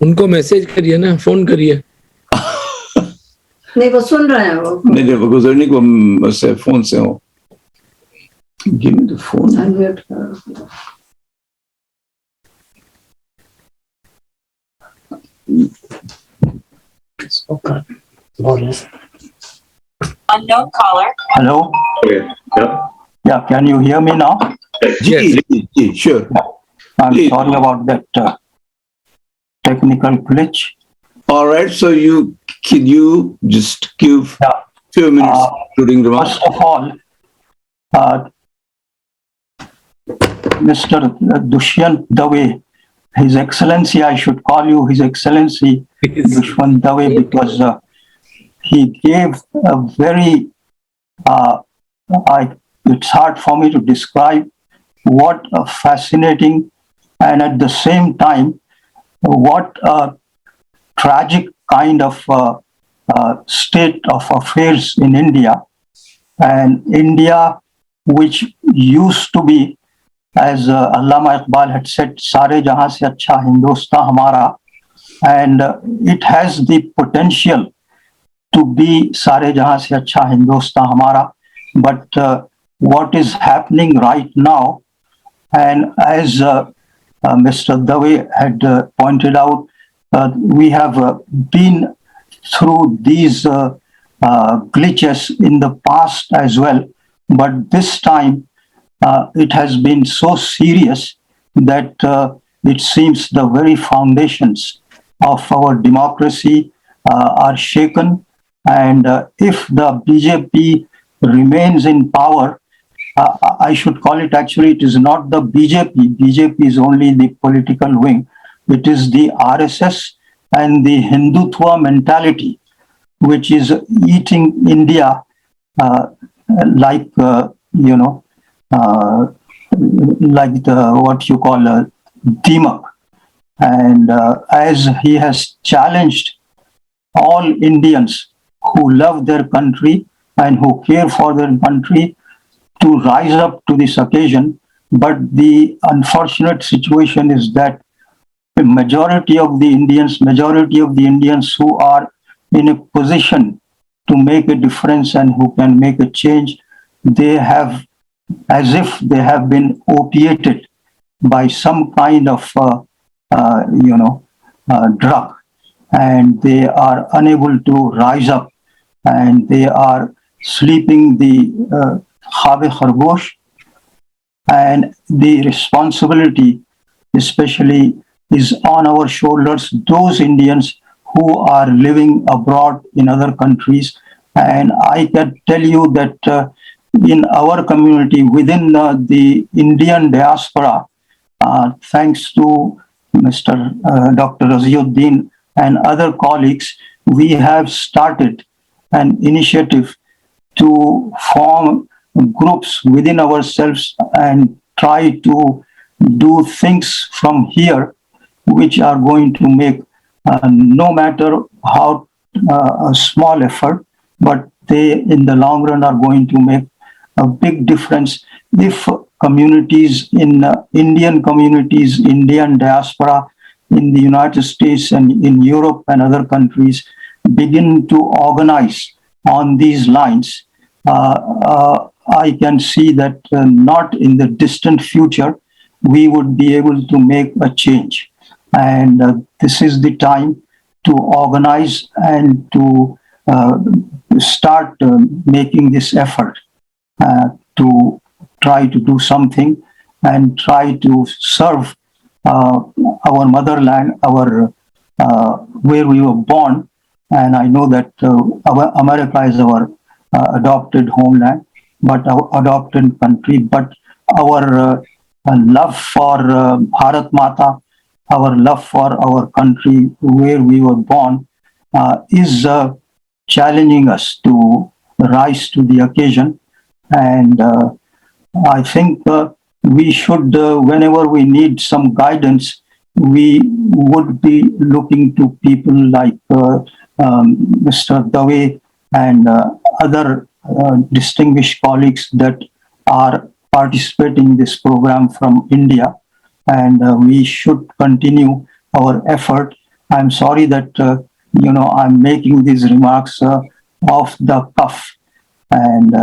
उनको message करिए ना, phone करिए. नहीं वो सुन रहे हैं वो. नहीं गुजरने को से फोन से हो. Give me the phone. Unmute करो. Okay. Bonus. Unknown caller. Hello. Okay. Yeah. Yeah, can you hear me now? Yes. Sure. I'm Please. sorry about that technical glitch. All right. So can you just give Yeah. few minutes including remarks? First of all, Mr. Dushyant Dave, His Excellency, I should call you His Excellency Dushyant Dave because he gave a very, it's hard for me to describe what a fascinating and at the same time, what a tragic kind of state of affairs in India. And India, which used to be, as Allama Iqbal had said, Sare jahan se acha Hindustan hamara, and it has the potential to be Sare jahan se acha Hindustan hamara. But what is happening right now, and as Mr. Dave had pointed out, we have been through these glitches in the past as well, but this time it has been so serious that it seems the very foundations of our democracy are shaken. And if the BJP remains in power, I should call it, actually, it is not the BJP. BJP is only the political wing. It is the RSS and the Hindutva mentality, which is eating India like, like what you call a Demak. And as he has challenged all Indians who love their country and who care for their country to rise up to this occasion. But the unfortunate situation is that the majority of the Indians who are in a position to make a difference and who can make a change, they have, as if they have been opiated by some kind of, drug, and they are unable to rise up, and they are sleeping the Khabe Khargosh, and the responsibility especially is on our shoulders, those Indians who are living abroad in other countries. And I can tell you that in our community, within the Indian diaspora, thanks to Mr. Dr. Raziuddin and other colleagues, we have started an initiative to form groups within ourselves and try to do things from here which are going to make, no matter how a small effort, but they in the long run are going to make a big difference if communities in Indian communities, Indian diaspora in the United States and in Europe and other countries begin to organize on these lines. I can see that not in the distant future, we would be able to make a change. And this is the time to organize and to start making this effort to try to do something and try to serve our motherland, our where we were born, and I know that our America is our adopted homeland, but our adopted country. But our love for Bharat Mata, our love for our country where we were born, is challenging us to rise to the occasion. And I think we should, whenever we need some guidance, we would be looking to people like Mr. Dave and other distinguished colleagues that are participating in this program from India. And we should continue our effort. I'm sorry that, I'm making these remarks off the cuff. And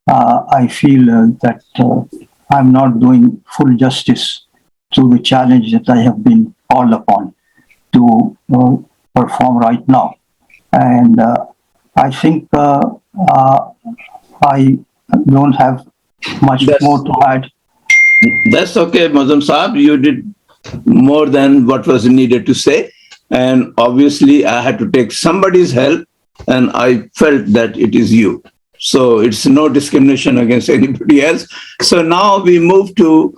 I feel that I'm not doing full justice to the challenge that I have been called upon to perform right now. And I think I don't have much more to add. That's okay, Mazum Saab. You did more than what was needed to say. And obviously, I had to take somebody's help, and I felt that it is you. So it's no discrimination against anybody else. So now we move to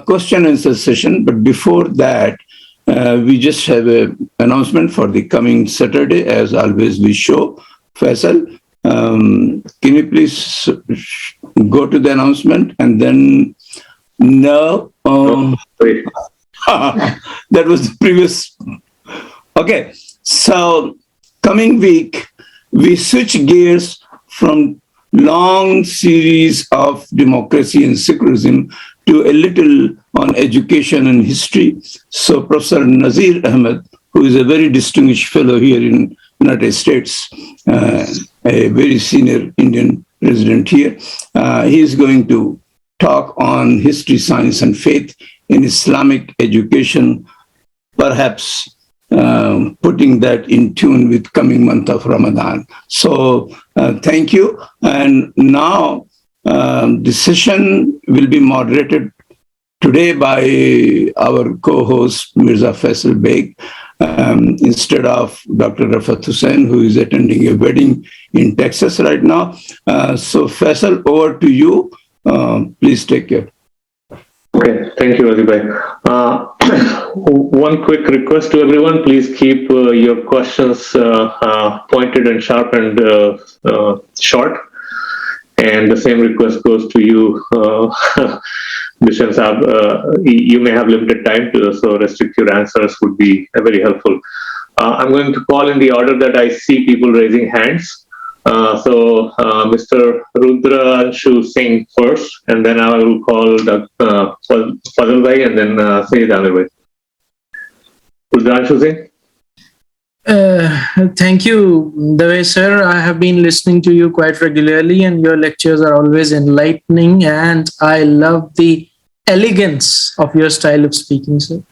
question and answer session. But before that, we just have an announcement for the coming Saturday. As always, we show. Faisal, can you please go to the announcement? And then, no. That was the previous. Okay. So coming week, we switch gears from long series of democracy and secularism to a little on education and history. So Professor Nazir Ahmed, who is a very distinguished fellow here in United States, a very senior Indian resident here, he is going to talk on history, science, and faith in Islamic education, perhaps putting that in tune with coming month of Ramadan. So thank you. And now the session will be moderated today by our co-host Mirza Faisal Beg, instead of Dr. Rafat Hussain, who is attending a wedding in Texas right now. So Faisal, over to you. Please take care. Okay, thank you, Azibhai. One quick request to everyone, please keep your questions pointed and sharp and short. And the same request goes to you, Dushyant Saab. You may have limited time, so restrict your answers would be very helpful. I'm going to call in the order that I see people raising hands. So Mr. Rudranshu Singh first, and then I will call Fazal Bhai and then Sayyid Amir Bhai. Rudranshu Singh? Thank you, Dave sir. I have been listening to you quite regularly, and your lectures are always enlightening, and I love the elegance of your style of speaking, sir.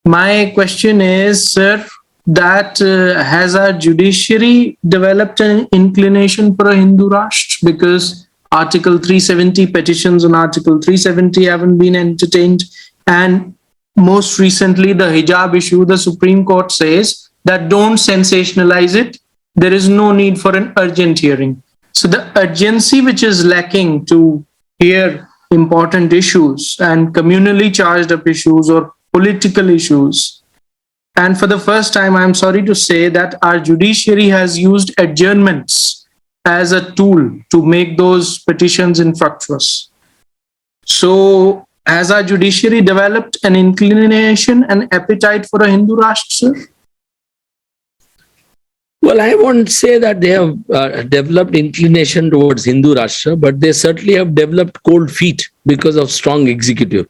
My question is, sir, that has our judiciary developed an inclination for a Hindu Rashtra? Because Article 370, petitions on Article 370 haven't been entertained. And most recently, the hijab issue, the Supreme Court says that don't sensationalize it. There is no need for an urgent hearing. So the urgency which is lacking to hear important issues and communally charged up issues or political issues. And for the first time, I'm sorry to say that our judiciary has used adjournments as a tool to make those petitions infructuous. So has our judiciary developed an inclination and appetite for a Hindu Rashtra, sir? Well, I won't say that they have developed inclination towards Hindu Rashtra, but they certainly have developed cold feet because of strong executive.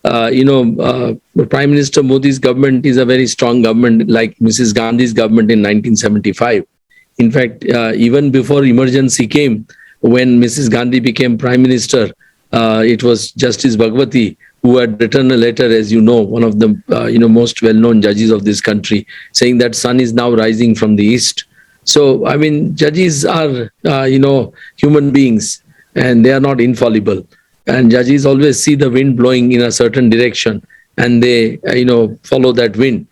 Prime Minister Modi's government is a very strong government, like Mrs. Gandhi's government in 1975. In fact, even before emergency came, when Mrs. Gandhi became Prime Minister, it was Justice Bhagwati who had written a letter, as you know, one of the most well-known judges of this country, saying that sun is now rising from the east. So, I mean, judges are, human beings, and they are not infallible. And judges always see the wind blowing in a certain direction, and they, follow that wind.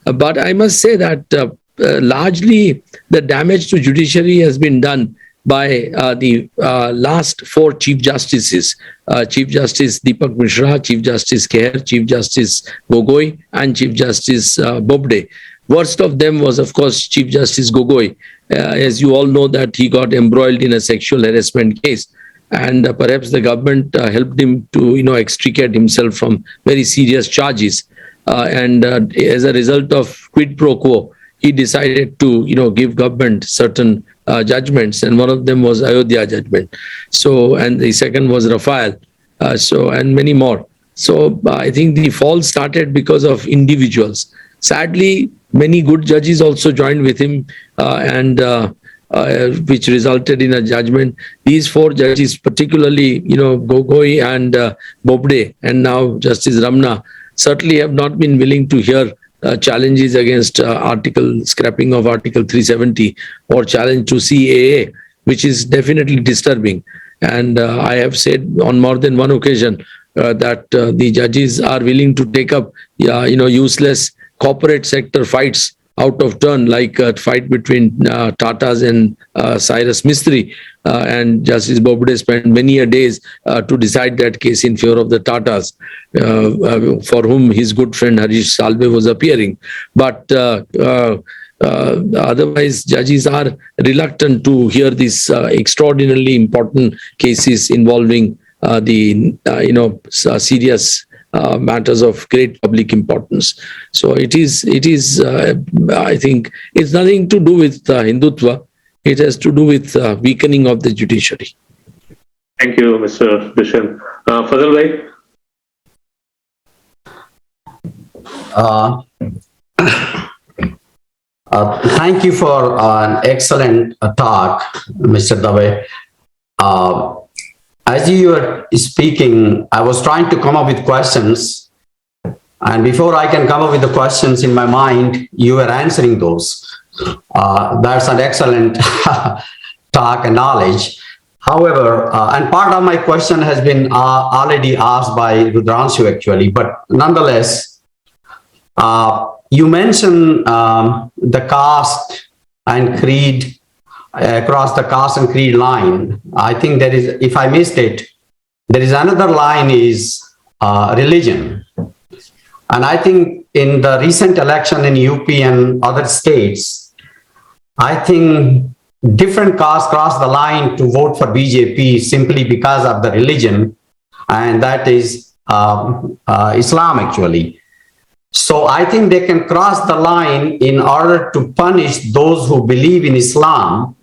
But I must say that largely the damage to judiciary has been done by the last 4 Chief Justices, Chief Justice Deepak Mishra, Chief Justice Kher, Chief Justice Gogoi, and Chief Justice Bobde. Worst of them was, of course, Chief Justice Gogoi. As you all know, that he got embroiled in a sexual harassment case, and perhaps the government helped him to, extricate himself from very serious charges. And as a result of quid pro quo, he decided to, give government certain judgments, and one of them was Ayodhya judgment. So, and the second was Rafael. And many more. So, I think the fall started because of individuals. Sadly, many good judges also joined with him, which resulted in a judgment. These 4 judges, particularly, Gogoi and Bobde, and now Justice Ramna, certainly have not been willing to hear challenges against scrapping of Article 370 or challenge to CAA, which is definitely disturbing. And I have said on more than one occasion that the judges are willing to take up, useless corporate sector fights out of turn, like a fight between Tatas and Cyrus Mistry. And Justice Bobde spent many a days to decide that case in favor of the Tatas, for whom his good friend Harish Salve was appearing. But otherwise, judges are reluctant to hear these extraordinarily important cases involving serious matters of great public importance. So it is. I think it's nothing to do with Hindutva. It has to do with weakening of the judiciary. Thank you, Mr. Dushyant. Fazal Bhai? Thank you for an excellent talk, Mr. Dave. As you were speaking, I was trying to come up with questions, and before I can come up with the questions in my mind, you were answering those. That's an excellent talk and knowledge. However, and part of my question has been already asked by Rudranshu actually, but nonetheless, you mentioned the caste and creed, across the caste and creed line. I think there is, if I missed it, there is another line is religion. And I think in the recent election in UP and other states, I think different castes cross the line to vote for BJP simply because of the religion, and that is Islam actually. So I think they can cross the line in order to punish those who believe in Islam.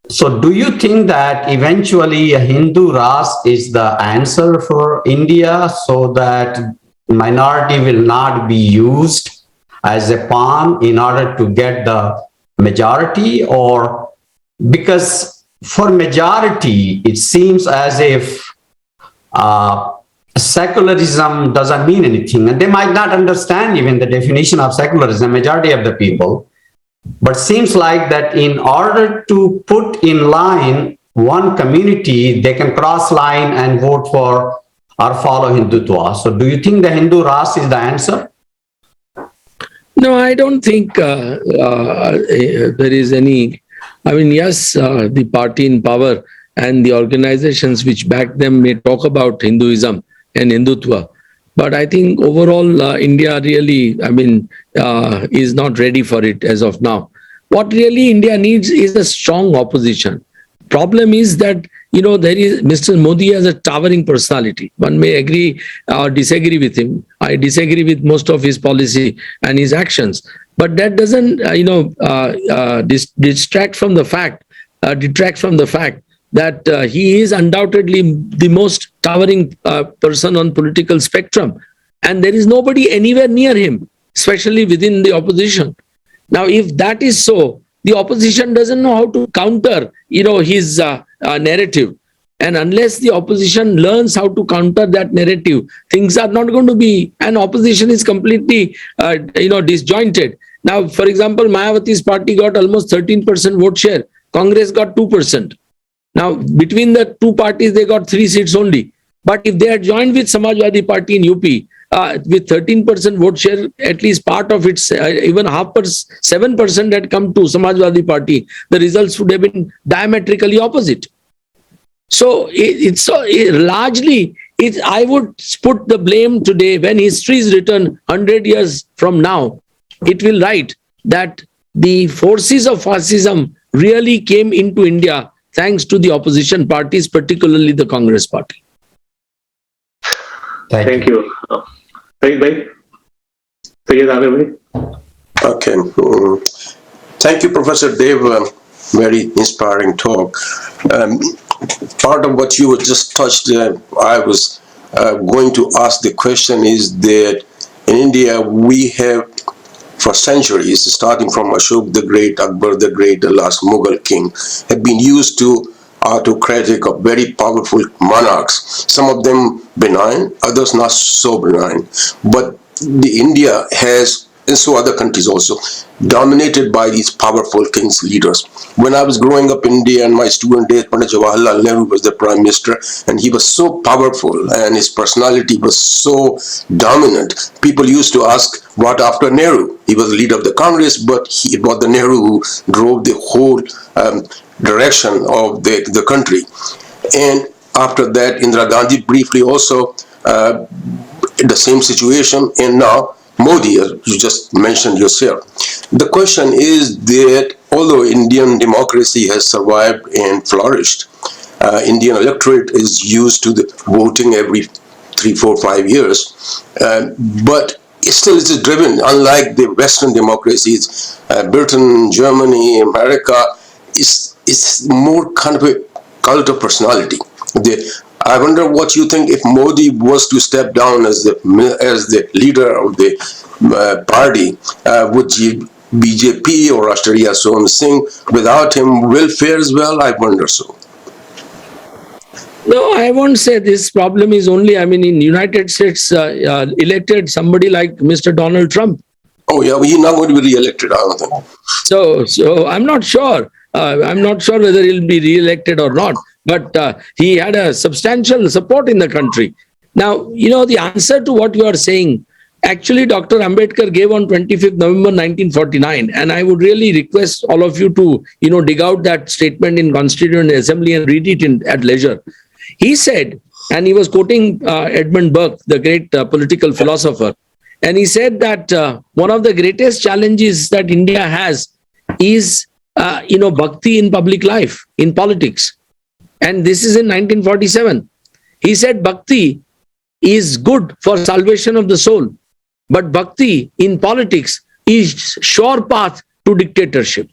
So do you think that eventually a Hindu Rashtra is the answer for India, so that minority will not be used as a pawn in order to get the majority? Or because for majority, it seems as if secularism doesn't mean anything, and they might not understand even the definition of secularism, majority of the people. But seems like that in order to put in line one community, they can cross line and vote for or follow Hindutva. So do you think the Hindu Rashtra is the answer? No, I don't think there is any. I mean, yes, the party in power and the organizations which back them may talk about Hinduism and Hindutva. But I think overall, India really, is not ready for it as of now. What really India needs is a strong opposition. Problem is that, there is Mr. Modi has a towering personality. One may agree or disagree with him. I disagree with most of his policy and his actions. But that doesn't, detract from the fact that he is undoubtedly the most towering person on political spectrum, and there is nobody anywhere near him, especially within the opposition. Now, if that is so, the opposition doesn't know how to counter, his narrative, and unless the opposition learns how to counter that narrative, things are not going to be. And opposition is completely, disjointed. Now, for example, Mayawati's party got almost 13% vote share. Congress got 2%. Now, between the two parties, they got 3 seats only. But if they had joined with Samajwadi Party in UP, with 13% vote share, at least part of its, even 7% had come to Samajwadi Party, the results would have been diametrically opposite. So largely, I would put the blame today, when history is written 100 years from now, it will write that the forces of fascism really came into India thanks to the opposition parties, particularly the Congress Party. Thank you. Tariq bhai? Sayyid Amir bhai? Okay. Thank you, Professor Dev. Very inspiring talk. Part of what you were just touched, I was going to ask the question is that in India, we have for centuries, starting from Ashok the Great, Akbar the Great, the last Mughal king, have been used to autocratic or very powerful monarchs, some of them benign, others not so benign. But the India has, and so other countries also, dominated by these powerful kings, leaders. When I was growing up in India in my student days, Pandit Jawaharlal Nehru was the prime minister, and he was so powerful and his personality was so dominant. People used to ask, what after Nehru? He was the leader of the Congress, but it was the Nehru who drove the whole direction of the country. And after that, Indira Gandhi briefly also in the same situation, and now Modi, as you just mentioned yourself. The question is that although Indian democracy has survived and flourished, Indian electorate is used to the voting every 3, 4, 5 years, but still it is driven, unlike the Western democracies, Britain, Germany, America, is more kind of a cult of personality. I wonder what you think if Modi was to step down as the leader of the party, would BJP or Rashtriya Swayam Singh, without him, will fare as well? I wonder so. No, I won't say this problem is only, in United States, elected somebody like Mr. Donald Trump. Oh yeah, he's not going to be re-elected, I don't think. So I'm not sure. I'm not sure whether he'll be re-elected or not. But he had a substantial support in the country. Now, the answer to what you are saying, actually Dr. Ambedkar gave on 25th November 1949. And I would really request all of you to, dig out that statement in Constituent Assembly and read it at leisure. He said, and he was quoting Edmund Burke, the great political philosopher, and he said that one of the greatest challenges that India has is, bhakti in public life, in politics. And this is in 1947. He said bhakti is good for salvation of the soul, but bhakti in politics is sure path to dictatorship.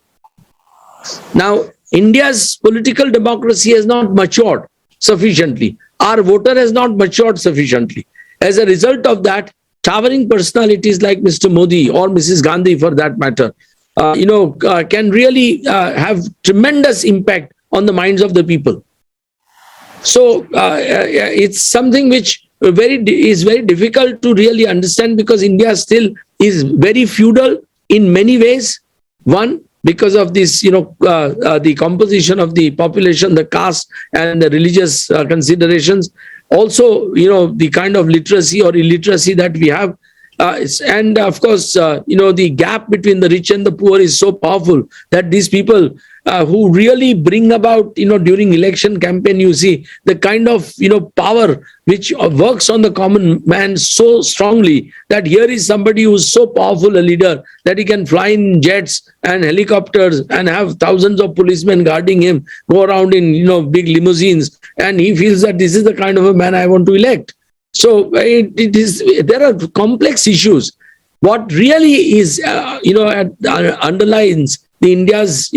Now, India's political democracy has not matured sufficiently. Our voter has not matured sufficiently. As a result of that, towering personalities like Mr. Modi or Mrs. Gandhi, for that matter, can really have tremendous impact on the minds of the people. So it's something which is very difficult to really understand, because India still is very feudal in many ways. One, because of this, the composition of the population, the caste and the religious considerations. Also, the kind of literacy or illiteracy that we have. And of course, the gap between the rich and the poor is so powerful that these people who really bring about, during election campaign, you see the kind of, power which works on the common man so strongly, that here is somebody who is so powerful a leader that he can fly in jets and helicopters and have thousands of policemen guarding him, go around in, big limousines, and he feels that this is the kind of a man I want to elect. So there are complex issues. What really is, underlines the India's,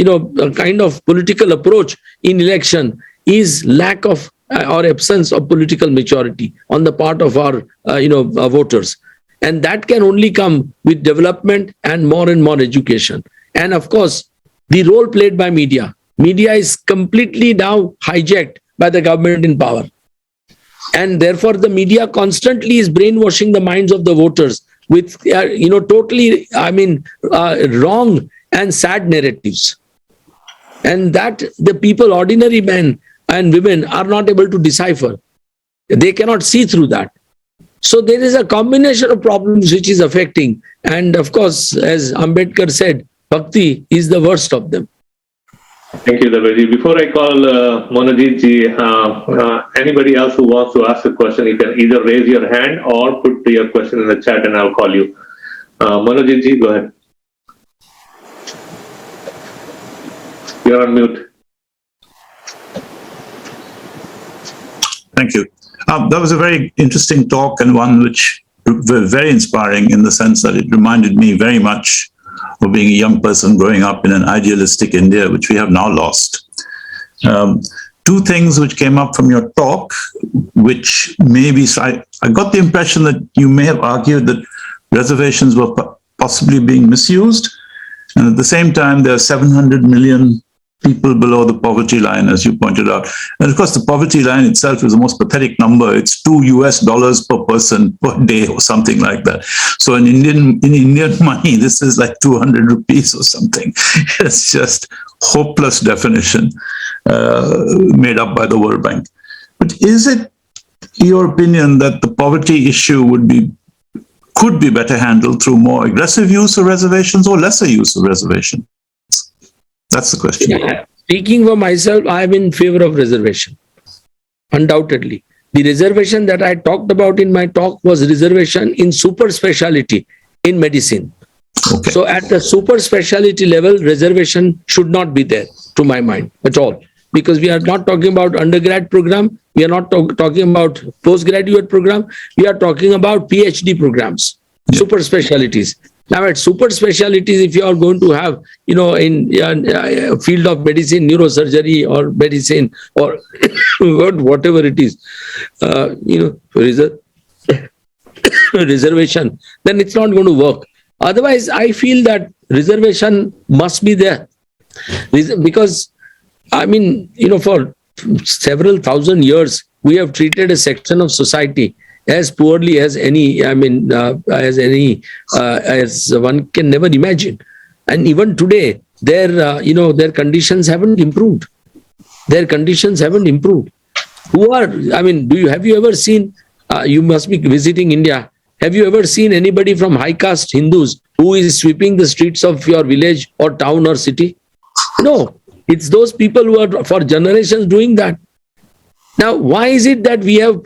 kind of political approach in election is lack of or absence of political maturity on the part of our, voters. And that can only come with development and more education. And of course, the role played by media. Media is completely now hijacked by the government in power. And therefore, the media constantly is brainwashing the minds of the voters with, totally, wrong and sad narratives. And that the people, ordinary men and women, are not able to decipher. They cannot see through that. So there is a combination of problems which is affecting. And of course, as Ambedkar said, bhakti is the worst of them. Thank you, Daveji. Before I call Monojit ji, anybody else who wants to ask a question, you can either raise your hand or put your question in the chat and I'll call you. Monojit ji, go ahead. You're on mute. Thank you. That was a very interesting talk and one which was very inspiring in the sense that it reminded me very much of being a young person growing up in an idealistic India, which we have now lost. Two things which came up from your talk, which maybe, I got the impression that you may have argued that reservations were possibly being misused. And at the same time, there are 700 million people below the poverty line, as you pointed out. And of course, the poverty line itself is the most pathetic number. It's $2 per person per day or something like that. So in Indian money, this is like 200 rupees or something. It's just hopeless definition made up by the World Bank. But is it your opinion that the poverty issue could be better handled through more aggressive use of reservations or lesser use of reservations? That's the question. Yeah. Speaking for myself, I am in favor of reservation. Undoubtedly. The reservation that I talked about in my talk was reservation in super specialty in medicine. Okay. So at the super specialty level, reservation should not be there, to my mind, at all. Because we are not talking about undergrad program, we are not talking about postgraduate program, we are talking about PhD programs, super specialties. Now at super specialties, if you are going to have, in field of medicine, neurosurgery or medicine or whatever it is, reservation, then it's not going to work. Otherwise, I feel that reservation must be there. Because, for several thousand years, we have treated a section of society as poorly as as one can never imagine. And even today, their conditions haven't improved. Their conditions haven't improved. Have you ever seen, you must be visiting India, have you ever seen anybody from high caste Hindus who is sweeping the streets of your village or town or city? No, it's those people who are for generations doing that. Now, why is it that we have,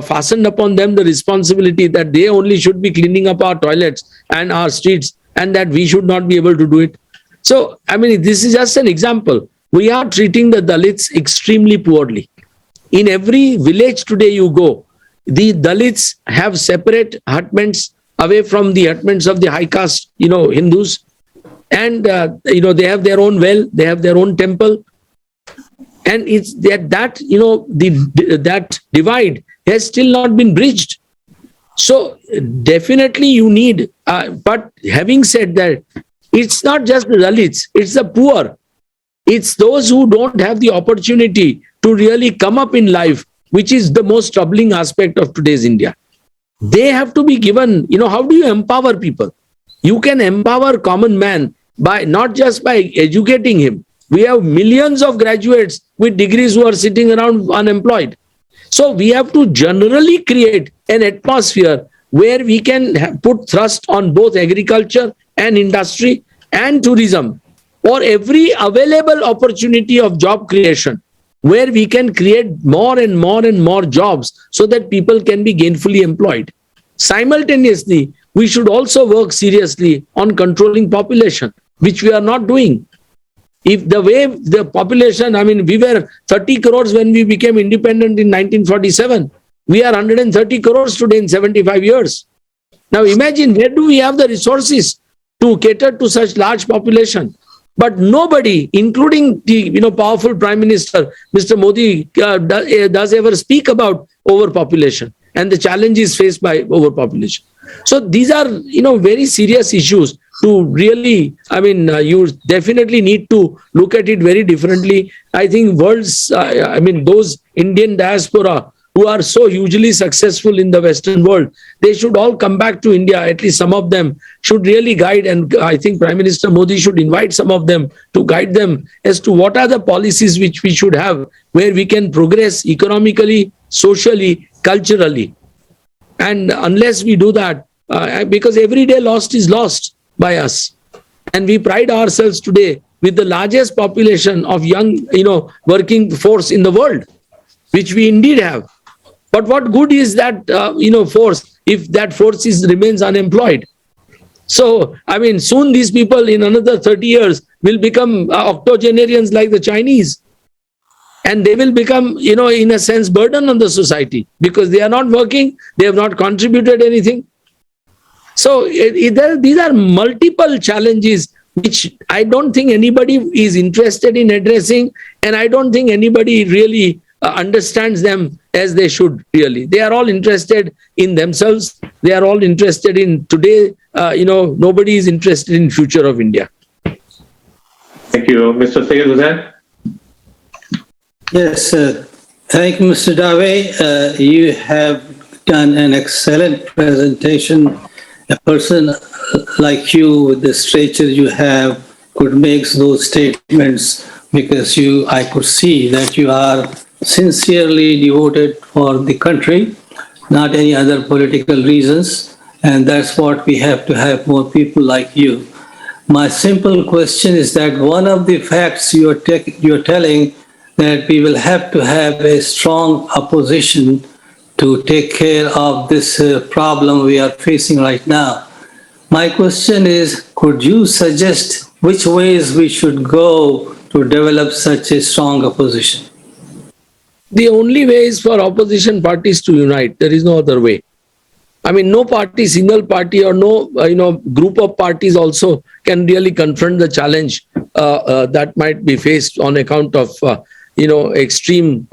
fastened upon them the responsibility that they only should be cleaning up our toilets and our streets and that we should not be able to do it? So, this is just an example. We are treating the Dalits extremely poorly. In every village today you go, the Dalits have separate hutments away from the hutments of the high caste, Hindus. And, they have their own well, they have their own temple. And it's that divide has still not been bridged. So definitely you need, but having said that, it's not just the Dalits, it's the poor. It's those who don't have the opportunity to really come up in life, which is the most troubling aspect of today's India. They have to be given, how do you empower people? You can empower common man by not just by educating him. We have millions of graduates with degrees who are sitting around unemployed. So we have to generally create an atmosphere where we can put thrust on both agriculture and industry and tourism, or every available opportunity of job creation, where we can create more and more and more jobs so that people can be gainfully employed. Simultaneously, we should also work seriously on controlling population, which we are not doing. If the way the population, we were 30 crores when we became independent in 1947. We are 130 crores today in 75 years. Now imagine, where do we have the resources to cater to such large population? But nobody, including the powerful Prime Minister, Mr. Modi, does ever speak about overpopulation and the challenges faced by overpopulation. So these are, very serious issues to really, you definitely need to look at it very differently. I think those Indian diaspora who are so hugely successful in the Western world, they should all come back to India. At least some of them should really guide. And I think Prime Minister Modi should invite some of them to guide them as to what are the policies which we should have, where we can progress economically, socially, culturally. And unless we do that, because every day lost is lost by us. And we pride ourselves today with the largest population of young, working force in the world, which we indeed have. But what good is that, force if that force remains unemployed? So, I mean, soon these people in another 30 years will become octogenarians like the Chinese. And they will become, in a sense, burden on the society because they are not working, they have not contributed anything. So these are multiple challenges which I don't think anybody is interested in addressing, and I don't think anybody really understands them as they should really. They are all interested in themselves. They are all interested in today. Nobody is interested in future of India. Thank you. Mr. Sayyid Hussain? Yes, thank you, Mr. Dave. You have done an excellent presentation. A person like you, with the stature you have, could make those statements because I could see that you are sincerely devoted for the country, not any other political reasons. And that's what we have to have, more people like you. My simple question is that one of the facts you're telling that we will have to have a strong opposition to take care of this problem we are facing right now. My question is, could you suggest which ways we should go to develop such a strong opposition? The only way is for opposition parties to unite. There is no other way. I mean, no party, single party, or no group of parties also can really confront the challenge that might be faced on account of extreme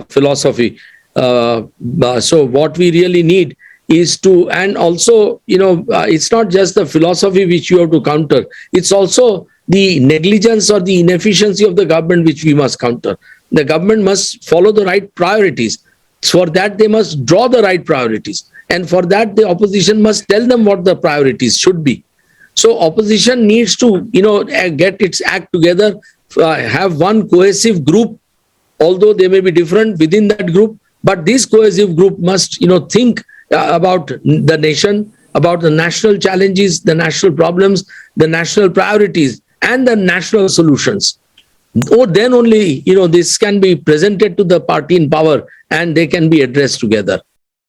philosophy. So what we really need is to, and also, it's not just the philosophy which you have to counter. It's also the negligence or the inefficiency of the government which we must counter. The government must follow the right priorities. For that, they must draw the right priorities. And for that, the opposition must tell them what the priorities should be. So opposition needs to, get its act together, have one cohesive group, although they may be different within that group. But this cohesive group must, think about the nation, about the national challenges, the national problems, the national priorities, and the national solutions. Or then only, this can be presented to the party in power and they can be addressed together.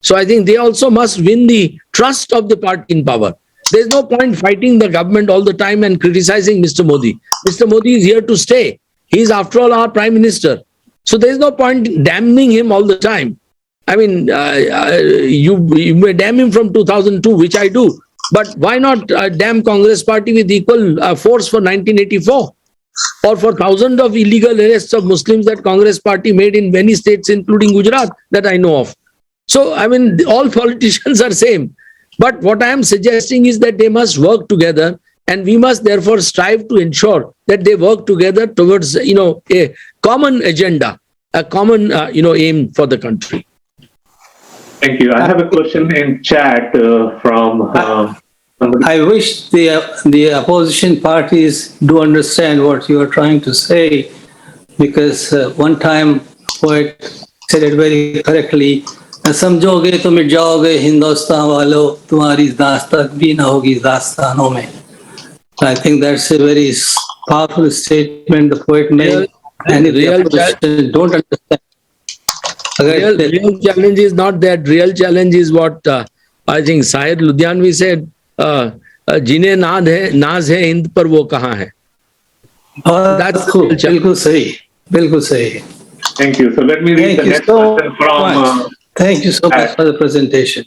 So I think they also must win the trust of the party in power. There's no point fighting the government all the time and criticizing Mr. Modi. Mr. Modi is here to stay. He is, after all, our prime minister. So there's no point damning him all the time. I mean, you may damn him from 2002, which I do. But why not damn Congress party with equal force for 1984? Or for thousands of illegal arrests of Muslims that Congress party made in many states, including Gujarat, that I know of. So, I mean, all politicians are same. But what I am suggesting is that they must work together, and we must therefore strive to ensure that they work together towards, a common agenda, a common, aim for the country. Thank you. I have a question in chat from somebody. I wish the opposition parties do understand what you are trying to say, because one time poet said it very correctly. समझोगे तो मिट जाओगे हिंदुस्तान वालों तुम्हारी दास्तान भी ना होगी दास्तानों में. I think that's a very powerful statement the poet made, and if the opposition don't understand. Real challenge is not that. Real challenge is what I think Syed Ludhianvi said. जिन्हें नाज है हिंद पर वो कहाँ है. That's the बिल्कुल सही, बिल्कुल सही. Thank you. So let me read the next question from. Thank you so much for the presentation.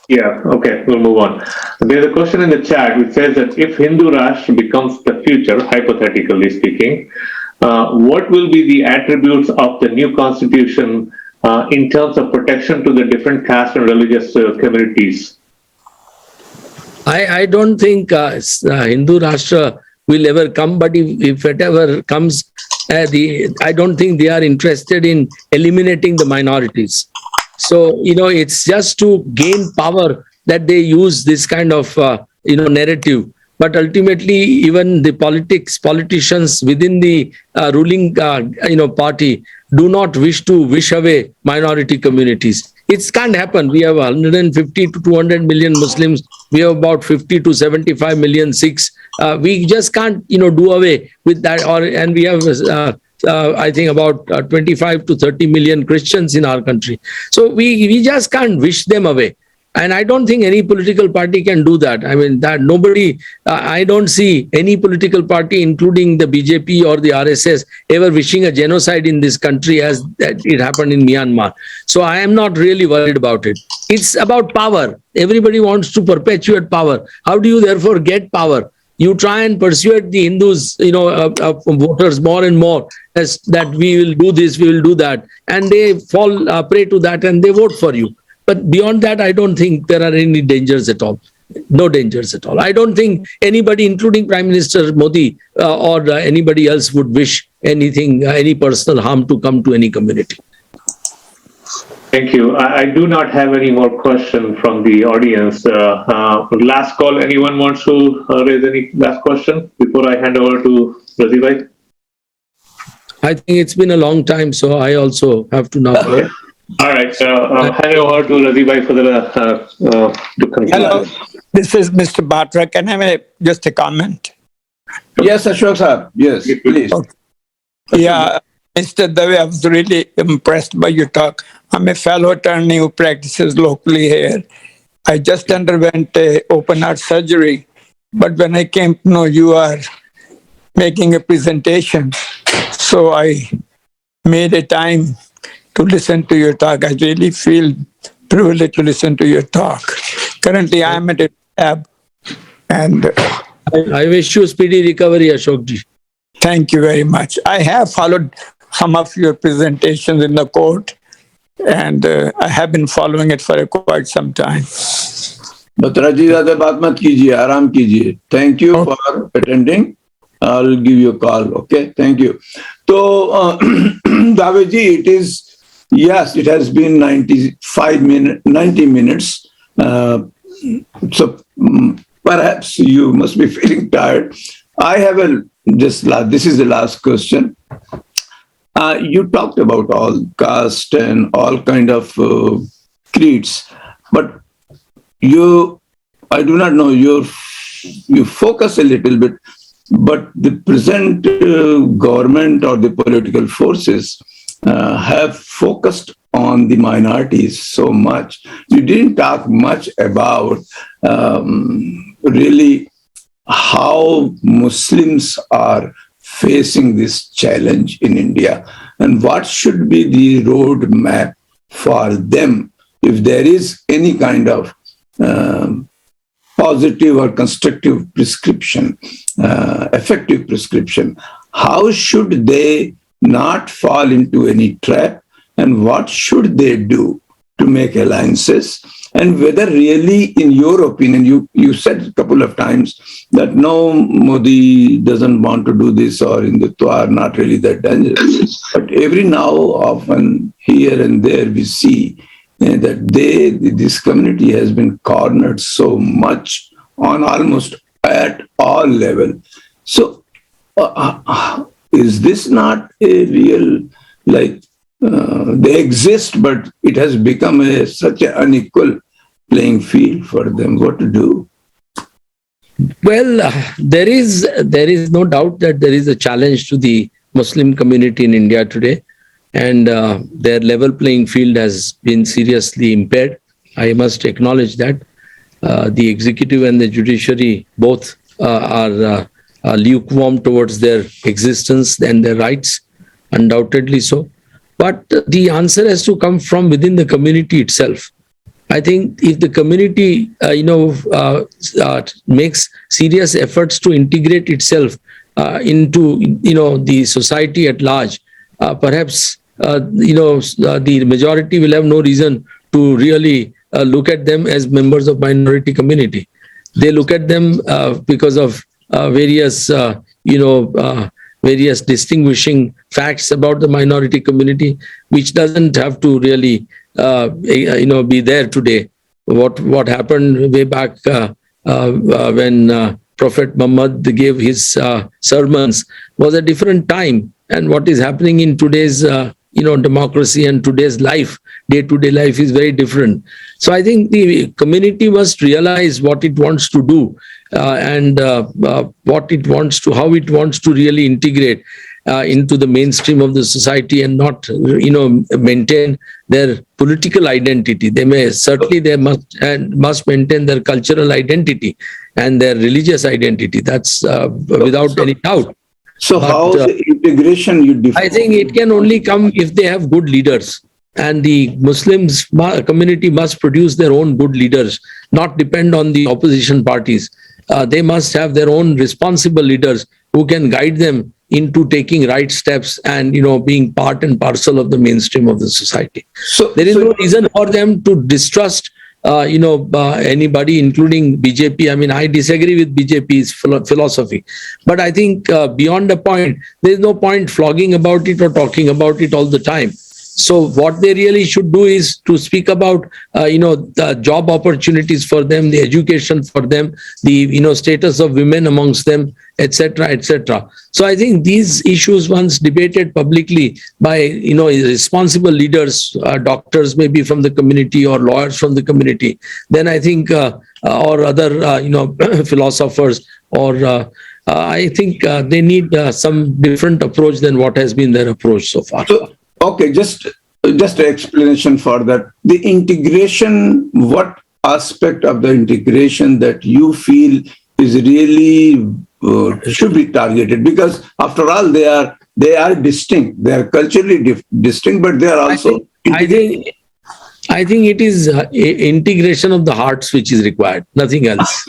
Yeah, okay, we'll move on. There's a question in the chat which says that if Hindu Rashtra becomes the future, hypothetically speaking, what will be the attributes of the new constitution in terms of protection to the different caste and religious communities? I don't think Hindu Rashtra will ever come, but if it ever comes, I don't think they are interested in eliminating the minorities. So, it's just to gain power that they use this kind of, narrative. But ultimately, even the politicians within the ruling, party do not wish to wish away minority communities. It can't happen. We have 150 to 200 million Muslims. We have about 50 to 75 million Sikhs. We just can't, do away with that. And we have, I think, about 25 to 30 million Christians in our country. So we just can't wish them away. And I don't think any political party can do that. I mean, that nobody, I don't see any political party, including the BJP or the RSS, ever wishing a genocide in this country as that it happened in Myanmar. So I am not really worried about it. It's about power. Everybody wants to perpetuate power. How do you therefore get power? You try and persuade the Hindus, voters more and more as that we will do this, we will do that. And they fall prey to that and they vote for you. But beyond that, I don't think there are any dangers at all. No dangers at all. I don't think anybody, including Prime Minister Modi or anybody else, would wish anything, any personal harm to come to any community. Thank you. I do not have any more questions from the audience. Last call, anyone wants to raise any last question before I hand over to Razibhai? I think it's been a long time, so I also have to now go. All right. Hand over to Razibhai for to conclude. Hello, this is Mr. Batra. Can I make just a comment? Yes, Ashok sir. Yes, please. Okay. Yeah, Mr. Dave, I was really impressed by your talk. I'm a fellow attorney who practices locally here. I just underwent a open heart surgery, but when I came to know you are making a presentation, so I made a time to listen to your talk. I really feel privileged to listen to your talk. Currently, I am at a lab, and I wish you speedy recovery, Ashokji. Thank you very much. I have followed some of your presentations in the court, and I have been following it for quite some time. But Raji ज़्यादा बात मत कीजिए, आराम कीजिए. Thank you for attending. I'll give you a call. Okay, thank you. So, Daveji, it is. Yes, it has been 90 minutes. So perhaps you must be feeling tired. I have this is the last question. You talked about all caste and all kind of creeds, but I do not know, you focus a little bit, but the present government or the political forces have focused on the minorities so much. You didn't talk much about really how Muslims are facing this challenge in India and what should be the roadmap for them if there is any kind of positive or constructive prescription, effective prescription. How should they not fall into any trap, and what should they do to make alliances, and whether really, in your opinion, you said a couple of times that no, Modi doesn't want to do this, or Hindutva are not really that dangerous. But every now often, here and there, we see that this community has been cornered so much on almost at all levels. So, is this not a real, they exist, but it has become such an unequal playing field for them? What to do? Well, there is no doubt that there is a challenge to the Muslim community in India today, and their level playing field has been seriously impaired. I must acknowledge that. The executive and the judiciary both are lukewarm towards their existence and their rights, undoubtedly so. But the answer has to come from within the community itself. I think if the community, makes serious efforts to integrate itself into, the society at large, perhaps, the majority will have no reason to really look at them as members of minority community. They look at them because of various distinguishing facts about the minority community, which doesn't have to really, be there today. What happened way back when Prophet Muhammad gave his sermons was a different time, and what is happening in today's, democracy and today's life, day-to-day life is very different. So I think the community must realize what it wants to do and what it wants to, how it wants to really integrate into the mainstream of the society and not, maintain their political identity. They must maintain their cultural identity and their religious identity. That's without any doubt. So how the integration you define? I think it can only come if they have good leaders. And the Muslims community must produce their own good leaders, not depend on the opposition parties. They must have their own responsible leaders who can guide them into taking right steps and, being part and parcel of the mainstream of the society. So there is no reason for them to distrust, anybody, including BJP. I mean, I disagree with BJP's philosophy, but I think beyond a point, there is no point flogging about it or talking about it all the time. So what they really should do is to speak about, the job opportunities for them, the education for them, the, status of women amongst them, etc., etc. So I think these issues, once debated publicly by, responsible leaders, doctors maybe from the community or lawyers from the community, then I think, or other, philosophers, or I think they need some different approach than what has been their approach so far. Okay, just an explanation for that. The integration, what aspect of the integration that you feel is really should be targeted? Because after all, they are distinct. They are culturally distinct, but they are also. I think it is integration of the hearts which is required. Nothing else.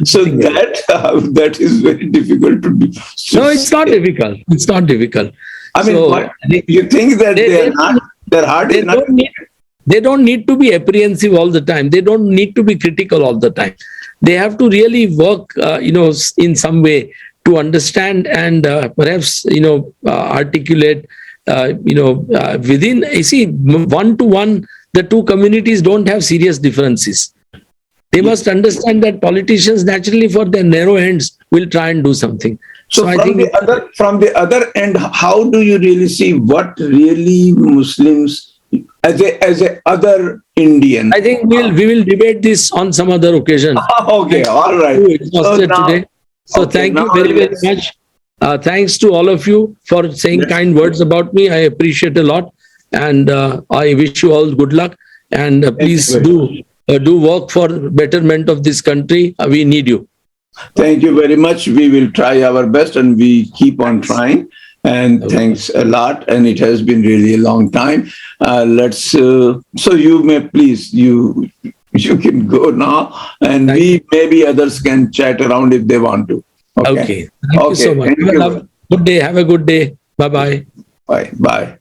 So that is very difficult to do. No, it's not difficult. It's not difficult. I mean, so, you think that their heart is not. They don't need to be apprehensive all the time. They don't need to be critical all the time. They have to really work, in some way to understand and perhaps, articulate, within. You see, one to one, the two communities don't have serious differences. They must understand that politicians naturally, for their narrow ends, will try and do something. So I think from the other end, how do you really see what really Muslims as a other Indian? I think we will debate this on some other occasion. Okay, all right. So thank you very, very much. Thanks to all of you for saying kind words about me. I appreciate a lot, and I wish you all good luck. And please do work for betterment of this country. We need you. Thank you very much. We will try our best, and we keep on trying. And thanks a lot. And it has been really a long time. So you may please, you can go now, and maybe others can chat around if they want to. Okay. Thank you so much. Good day. Have a good day. Bye-bye. Bye.